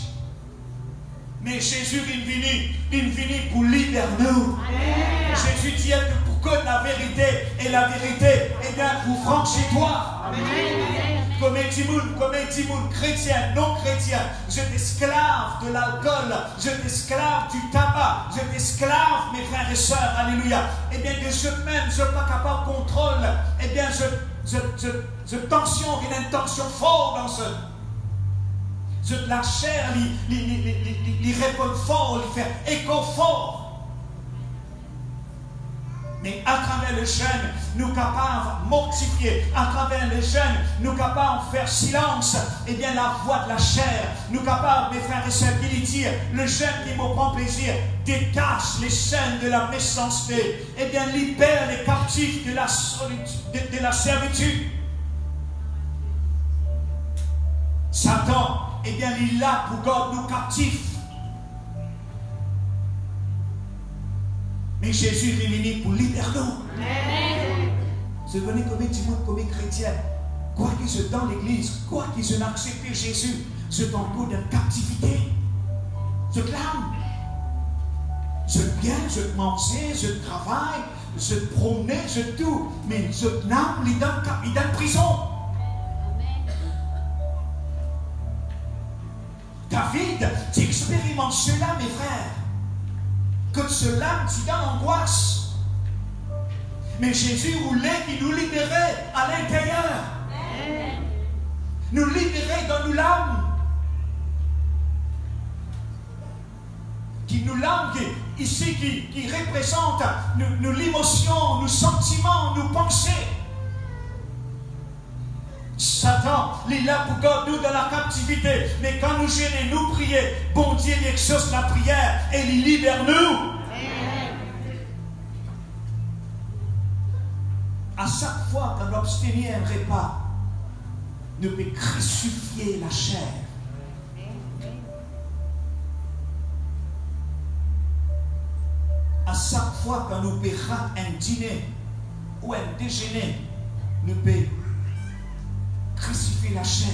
Mais Jésus, il vient pour libérer nous. Jésus dit que pour connaître la vérité, et la vérité, eh bien, vous franchis-toi. Comme dit moun, chrétien, non chrétien, je t'esclave de l'alcool, je t'esclave du tabac, je t'esclave, mes frères et sœurs, alléluia. Eh bien, de je-même, je ne suis pas capable de contrôle, eh bien, je tension, une intention forte dans ce. La chair, il répond fort, il fait écho fort. Mais à travers le jeûne, nous capables de mortifier. À travers le jeûne, nous capables de faire silence. Eh bien, la voix de la chair. Nous capables, mes frères et sœurs, qui lui disent, le jeûne qui me prend plaisir, détache les chaînes de la méchanceté. Eh bien, libère les captifs de la solitude, de la servitude. Satan, eh bien, il est là pour garder nous captifs. Mais Jésus est venu pour libérer nous. C'est venu comme du monde, comme chrétien. Quoi qu'ils soient dans l'église, quoi qu'ils aient accepté Jésus, c'est en cours de captivité. Je clame. Je viens, je mange, je travaille, je promène, je tout. Mais je clame, il est dans prison. David, tu expérimentes cela, mes frères. Que cela, tu donne angoisse. Mais Jésus voulait qu'il nous libérait à l'intérieur. Nous libérer dans nous l'âme. Qui nous l'âme, ici, qui représente nous l'émotion, nos sentiments, nos pensées. Satan, il est là pour garder nous dans la captivité. Mais quand nous gênons, nous prions, bon Dieu, il exauce la prière et il libère nous. À chaque fois qu'on obtient un repas, nous pouvons crucifier la chair. À chaque fois qu'on nous pouvons rater un dîner ou un déjeuner, nous pouvons crucifier la chair.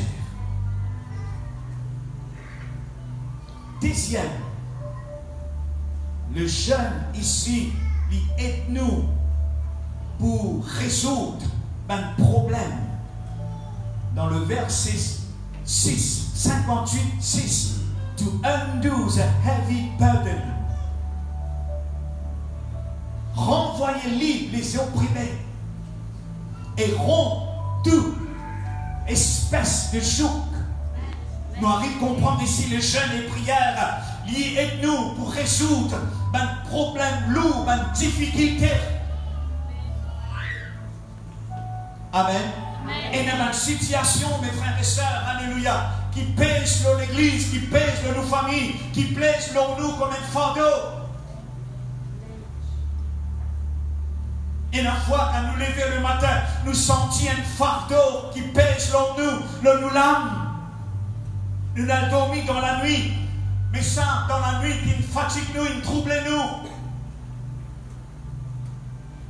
Deuxième, le jeûne ici, il aide nous pour résoudre un problème. Dans le verset 6, 58, 6, to undo the heavy burden. Renvoyez libre les opprimés et rompt tout espèce de joug. Nous arrivons à comprendre ici le jeûne et prière. Il aide nous pour résoudre un problème lourd, une difficulté. Amen. Et dans une situation, mes frères et sœurs, alléluia, qui pèse dans l'église, qui pèse dans nos familles, qui pèse dans nous comme un fardeau. Et la fois quand nous levons le matin, nous sentions un fardeau qui pèse dans nous l'âme. Nous avons dormi dans la nuit, mais ça, dans la nuit, il fatigue nous, il trouble nous.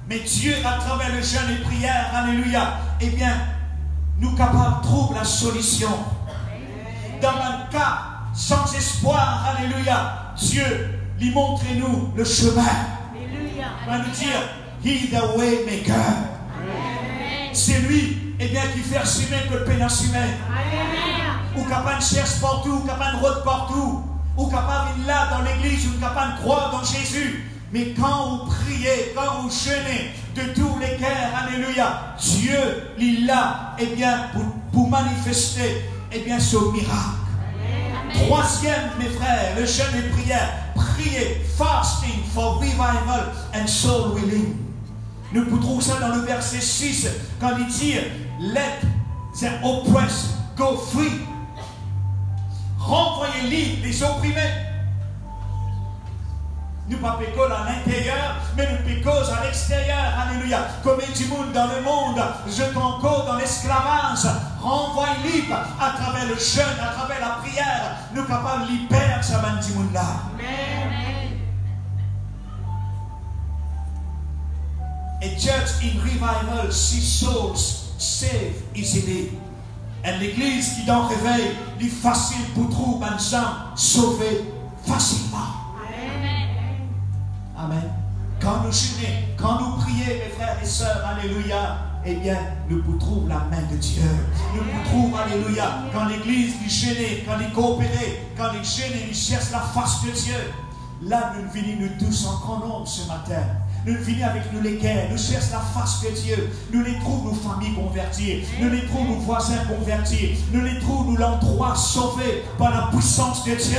Mais Dieu, à travers le jeûne et prière, alléluia, eh bien, nous capables de trouver la solution. Dans un cas sans espoir, alléluia, Dieu lui montre-nous le chemin. Il va nous dire, He the way maker. C'est lui, eh bien, qui fait chemin que le pénassumer. Ou capable de chercher partout, ou capable de rôder partout, ou capable de là dans l'église, ou capable de croire dans Jésus. Mais quand vous priez, quand vous jeûnez de tous les cœurs, alléluia, Dieu, il est là, eh bien, pour manifester, eh bien, ce miracle. Troisième, mes frères, le jeûne et prière. Priez, fasting for revival and soul winning. Nous trouvons ça dans le verset 6, quand il dit, let the oppressed go free. Renvoyez libre les opprimés. Nous ne pas pécons à l'intérieur, mais nous pécons à l'extérieur. Alléluia. Comme du monde dans le monde, je encore dans l'esclavage. Renvoie libre à travers le jeûne, à travers la prière. Nous sommes capables de libérer ce du monde-là. A church in revival sees souls saved easily. Et l'église qui dans le réveil, il est facile pour trouver un gens sauvés facilement. Amen. Quand nous jeûnons, quand nous prions, mes frères et sœurs, alléluia, eh bien, nous pouvons trouver la main de Dieu. Nous pouvons trouver, alléluia, quand l'église est jeûnée, quand elle est coopérée, quand elle est jeûnée, elle cherche la face de Dieu. Là, nous venons nous tous en grand nombre ce matin. Nous venons avec nous les cœurs, nous cherchons la face de Dieu. Nous les trouvons nos familles converties, nous les trouvons nos voisins convertis, nous les trouvons nous l'endroit sauvés par la puissance de Dieu.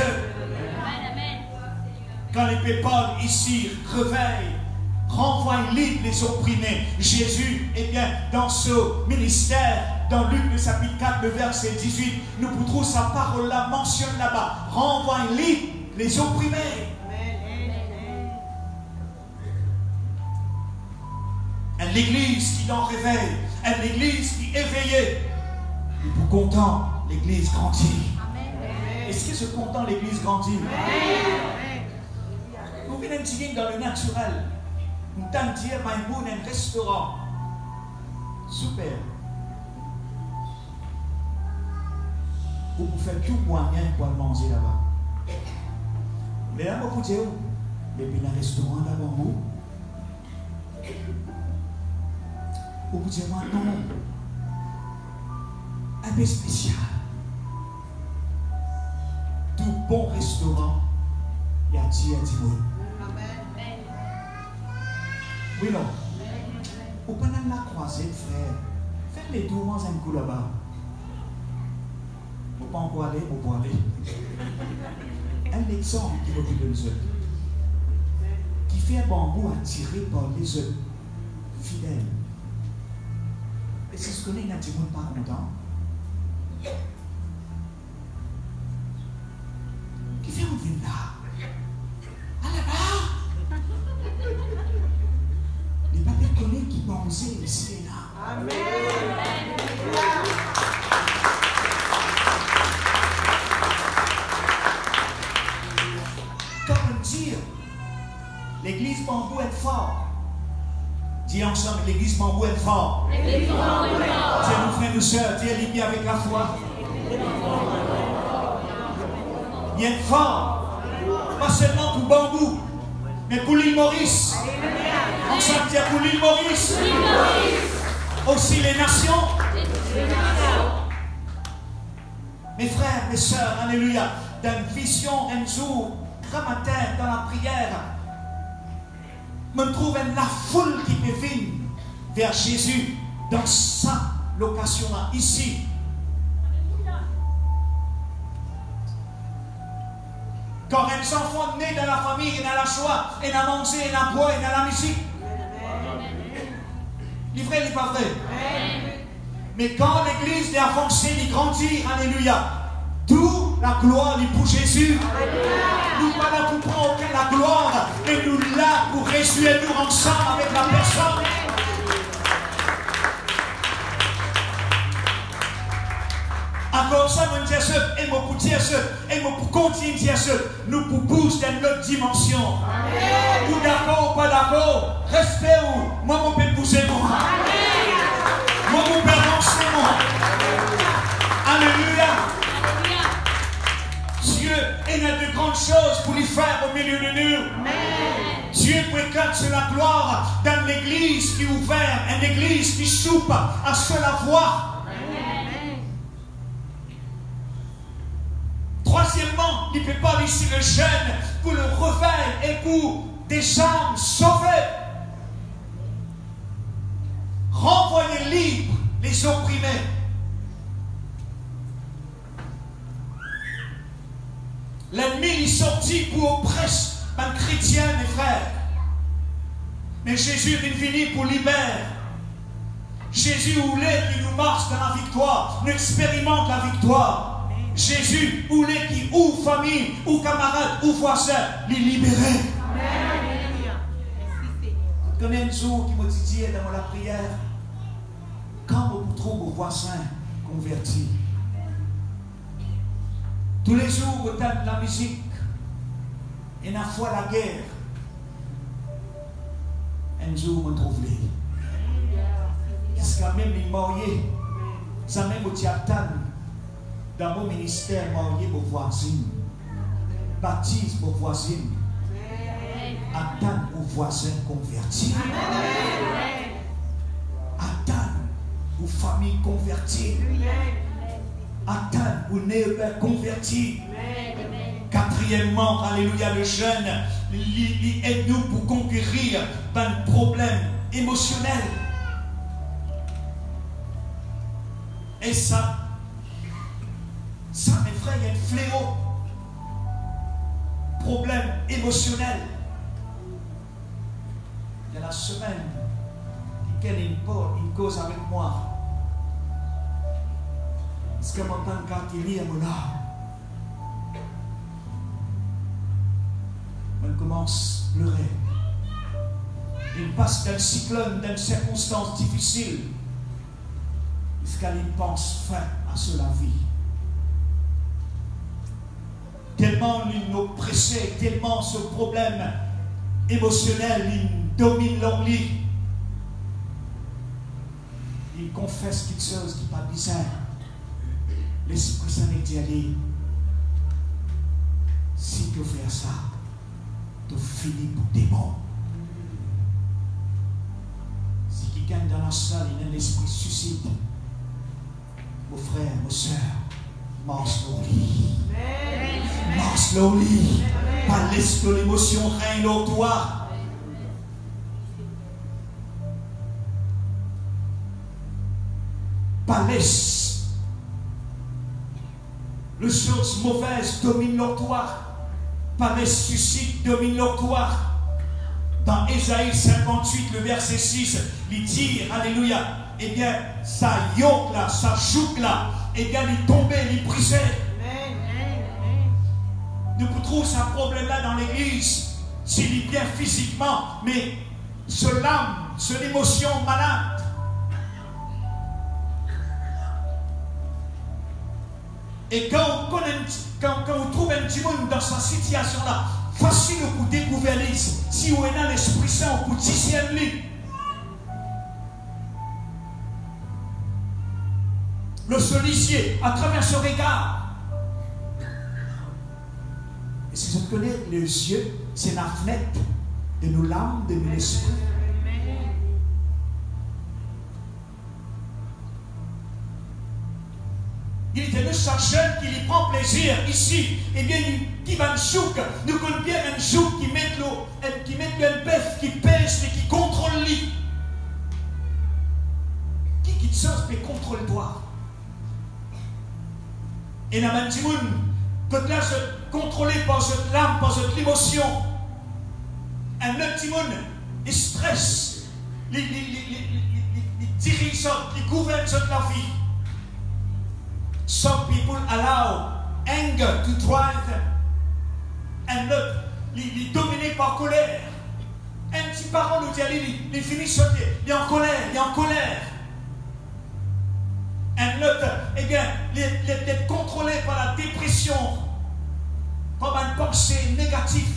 Quand les pépites ici réveillent, Renvoie libre les opprimés. Jésus, eh bien, dans ce ministère, dans Luc le chapitre 4, le verset 18, nous pourrons sa parole-là mentionne là-bas. Renvoie libre les opprimés. L'église qui en réveille, l'église qui est éveillée. Et pour content, l'église grandit. Est-ce que ce content, l'église grandit? Nous venons de dire dans le naturel. Nous t'en dire, un restaurant. Super. Vous faites tout moyen pour manger là-bas. Mais là, vous dites, mais puis un restaurant là-bas, vous dites, non, un peu spécial. Tout bon restaurant, il y a Dieu et Dieu. Oui, non. Vous pouvez la croiser, frère. Faites les tours dans un coup là-bas. Vous ne pouvez pas encore aller, vous pouvez aller. Un exemple qui vous dit les œufs. Qui fait un bambou attiré par les œufs fidèles. Et c'est ce que les natifs ne sont pas contents. Qui fait un vin là. À la barre. Les papiers collés qui pensaient ici et là. Amen. Comme dire, l'église bambou est fort. Dis ensemble, l'église bambou est fort. Dis à nos frères et sœurs, dis aligné avec la foi. Il est fort. Pas seulement pour bambou, mais pour l'île Maurice. On s'en dit pour l'île Maurice. Aussi les nations. Mes frères, mes sœurs, alléluia. Dans une vision, un jour, grand matin, dans la prière, me trouve la foule qui me vient vers Jésus dans sa location-là, ici. Quand un enfant né dans la famille, et dans la joie, et dans la manger, et dans la boire, et dans la musique. Il est vrai, il n'est pas vrai. Mais quand l'église est avancée, il grandit, alléluia. Toute la gloire est pour Jésus. Nous ne sommes pas là pour prendre aucun la gloire, mais nous là pour réjouir nous ensemble avec la personne. Encore ça, mon Dieu, et mon pour dire ce, et mon pour continuer de dire ce, nous pour bouger dans notre dimension. Ou d'accord ou pas d'accord, respect ou moi mon père bouger moi. Moi mon père avancer moi. Alléluia. Dieu est dans de grandes choses pour lui faire au milieu de nous. Dieu préclame sur la gloire dans l'église qui est ouverte, une église qui soupe à cela voir. Troisièmement, il ne peut pas laisser le jeûne pour le réveil et pour des âmes sauvées. Renvoyer libre les opprimés. L'ennemi est sorti pour oppresser un chrétien, mes frères. Mais Jésus est venu pour libérer. Jésus voulait qu'il nous marche dans la victoire, nous expérimente la victoire. Jésus voulait qu'il ou famille, ou camarade, ou voisin, les libérer. Je connais un jour qui m'a dit dans la prière, quand vous trouvez vos voisins convertis, tous les jours vous entendez la musique, et la fois la guerre, un jour vous trouvez. Jusqu'à même les mariés, ça même vous attend. Dans mon ministère, marié vos voisines, baptise vos voisines, attends vos voisins convertis, attends vos familles converties, attends vos néophytes convertis. Quatrièmement, alléluia, le jeûne aide-nous pour conquérir un problème émotionnel. Et ça, mes frères, il y a un fléau. Problème émotionnel. Il y a la semaine, qui a une cause avec moi. Est-ce que mon temps quand il y a mon âme? On commence à pleurer. Il passe d'un cyclone, d'une circonstance difficile, jusqu'à il pense fin à cela vie. Tellement il nous pressait, tellement ce problème émotionnel, il domine leur lit. Il confesse quelque chose qui n'est pas bizarre. L'Esprit Saint dit à lui, si tu fais ça, tu finis pour démon. Si quelqu'un dans la salle, il a l'esprit suicide, mon frère, mon soeur, marche au lit. Marche au lit. Pas laisse que l'émotion règne en toi. Pas laisse les choses mauvaises dominent leur toi. Pas laisse suicide domine leur toi. Dans Ésaïe 58, le verset 6, il dit, alléluia, eh bien, sa yoke là, sa joug là, eh bien, il tombait, il brisait. Nous trouvons ce problème-là dans l'église, s'il est bien physiquement, mais ce l'âme, ce l'émotion malade. Et quand on trouve un petit monde dans cette situation-là, facile pour découvrir si on a l'Esprit Saint pour discerner. Le solicier, à travers ce regard. Et si je connais les yeux, c'est la fenêtre de nos larmes, de nos esprits. Il était le jeune qui lui prend plaisir ici. Eh bien, qui va un chouk. Nous connaissons bien un chouk qui met le bœuf, qui pèse et qui contrôle lui. Qui te sort mais contrôle-toi. Et dans un petit monde, quand là, je contrôlé par cette âme, par cette émotion, un petit monde, il stresse, il dirige, il gouverne toute la vie. Some people allow anger to drive them. And look, il est dominé par colère. Un petit parent nous dit, il finit sauter, il est en colère, il est en colère. And look, eh bien, il est contrôlé par la dépression, par une pensée négative.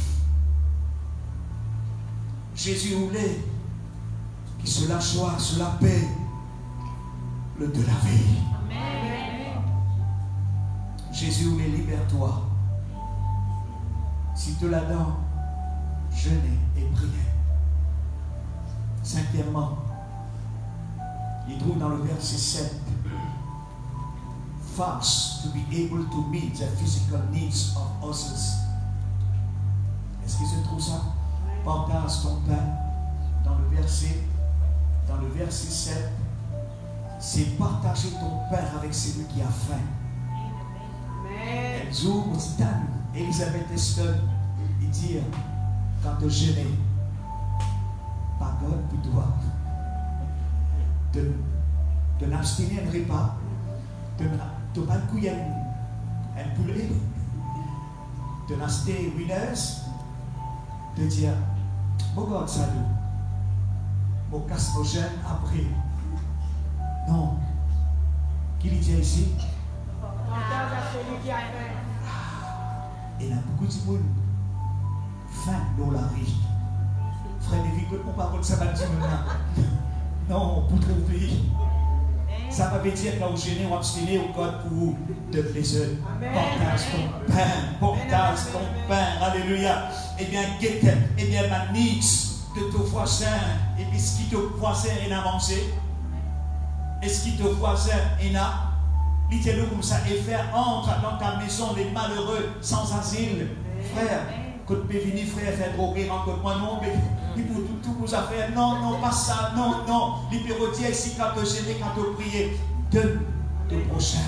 Jésus voulait qu'il se la joie, se la paix, le de la vie. Jésus voulait libère-toi. Si tu l'as dans, jeûner et prier. Cinquièmement, il trouve dans le verset 7, fast to be able to meet the physical needs of others. Est-ce que je trouve ça? Partage ton pain dans le verset 7, c'est partager ton pain avec celui qui a faim. Elisabeth Eston, il dit, quand tu jeûnes, pas God pour toi, de n'abstenir un repas, de pas couiller un poulet, de n'acheter une heure, de dire, mon God, salut, mon casse mon jeûne après. Non, qu'il dit ici? Il y a beaucoup de monde faim dans la vie. Frère, ne vit pas parole ça va dire non, pour trouver. Ça veut dire que là où gêné ou abstenu au code pour vous de plaisir. Partage ton pain, alléluia. Eh bien, ma needs de ton voisin, et puis ce qui te voisin est avancé. Est-ce qui te voisin est là? Dites-le comme ça et faire entre dans ta maison les malheureux sans asile. Frère, quand tu peux venir, frère, faire droguer, rencontre-moi, non, mais pour tout vos affaires, non, pas ça, non. Libéraux-toi ici quand tu gênes, quand tu pries, donne le prochain.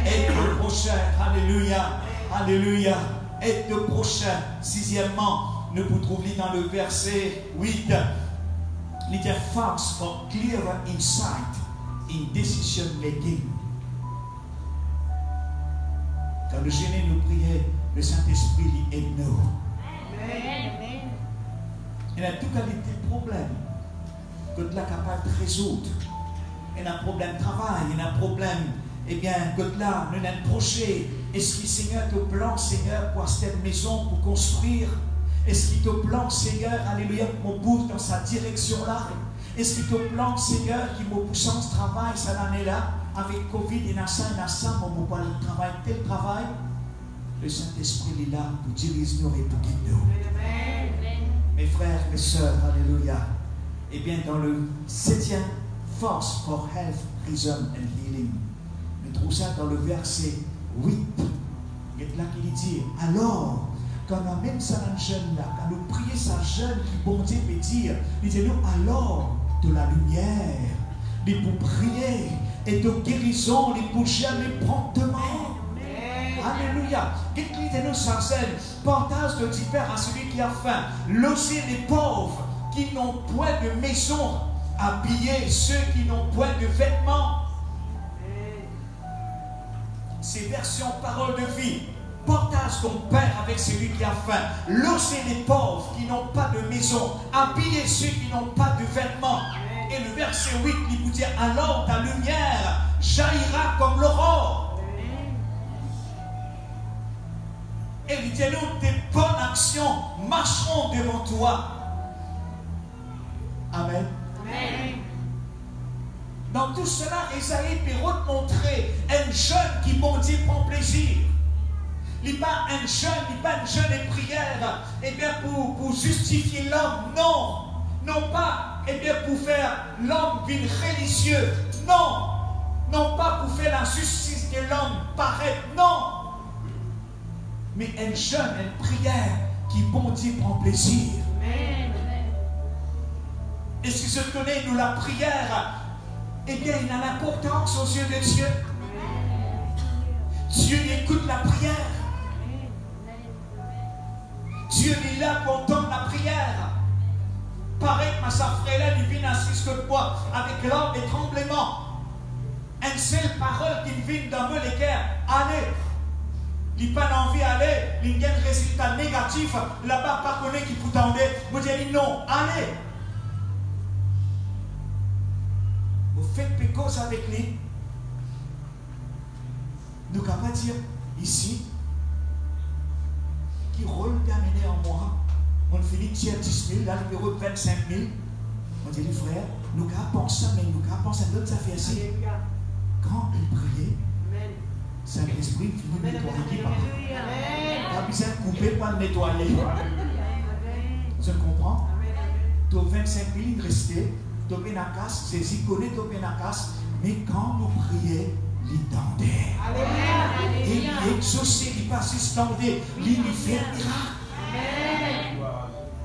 Aide le prochain, alléluia, aide le prochain. Sixièmement, nous vous trouvons dans le verset 8. need a fast for clearer insight in decision making. Quand nous gênons nous prier, le Saint-Esprit aide nous. Il y a toute qualité de problème que tu es capable de résoudre. Il y a un problème de travail, il y a un problème, eh bien, que là, nous avons un projet. Est-ce que Seigneur te plan, Seigneur, pour cette maison, pour construire? Est-ce qu'il te plan, Seigneur, alléluia, pour me pousser dans sa direction-là? Est-ce qu'il te plan, Seigneur, qui me pousse en ce travail, cette année-là, avec Covid, et dans ça, on me parle de travail, tel travail? Le Saint-Esprit est là pour diriger nous et pour guider nous. Mes frères, mes sœurs, alléluia. Eh bien, dans le 7e force for health, reason and healing, nous trouvons ça dans le verset 8. Il est là qu'il dit, alors, quand on même ça un jeune là, quand nous prions ça jeune qui bon Dieu peut dire, il dit nous alors de la lumière, et pour prier et de guérison, et pour jamais promptement. Alléluia. Qu'est-ce nous sans scène? Partage de divers à celui qui a faim. Loger les pauvres qui n'ont point de maison. Habiller ceux qui n'ont point de vêtements. C'est version parole de vie. Partage ton Père avec celui qui a faim. Loger les pauvres qui n'ont pas de maison. Habiller ceux qui n'ont pas de vêtements. Et le verset 8, il vous dit, alors ta lumière jaillira comme l'aurore. Et il dit, nous, tes bonnes actions marcheront devant toi. Amen. Amen. Dans tout cela, Esaïe peut montrer un jeune qui, bon Dieu, prend plaisir. Il n'est pas un jeune de prière, eh bien, pour justifier l'homme. Non. Non pas, eh bien, pour faire l'homme religieux. Non. Non pas pour faire la justice que l'homme paraît. Non. Mais un jeune, une prière qui, bon Dieu, prend plaisir. Est-ce que je connais, nous, la prière, eh bien, il a l'importance aux yeux de Dieu. Dieu écoute la prière. Dieu est là pour entendre la prière. Pareil que ma frère, il vient assise que toi, avec l'ordre des tremblements. Une seule parole qui vient dans le cœur. Allez. Il n'a pas envie d'aller, il y a un résultat négatif, là-bas, pas connaît qui peut t'en dire, vous dites non, allez. Vous faites pécose avec lui. Nous ne pouvons pas dire ici, qui rôle terminé en moi, on finit tiers 10 000, là, le numéro 25 000. On dit, les frères, nous ne pouvons pas penser, mais nous ne pouvons pas penser à d'autres affaires ici. Quand il priait, Saint-Esprit finit de nettoyer par là. Pas besoin de couper pour le nettoyer. Je comprends. Tu as 25 000, il restait. Tu as bien la casse, c'est si connaît, tu as bien la casse. Mais quand nous prions, il tendait. Et il exaucé, il passe, il tendait. Il fait un miracle.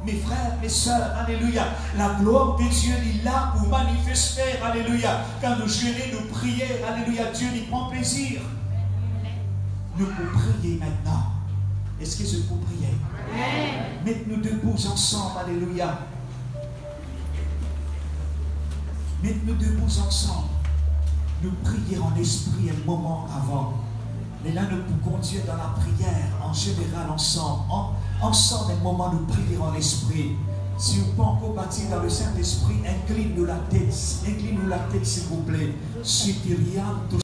Mes frères, mes sœurs, alléluia. La gloire de Dieu est là pour manifester, alléluia. Quand nous gênons, nous prions, alléluia. Dieu y prend plaisir. Nous pouvons prier maintenant. Est-ce que je peux prier? Mettez-nous debout ensemble, alléluia. Mettez-nous debout ensemble. Nous prions en esprit un moment avant. Mais là, nous pouvons continuer dans la prière, en général, ensemble. Ensemble, un moment, nous prions en esprit. Si vous pouvez encore bâtir dans le Saint-Esprit, incline-nous la tête, s'il vous plaît.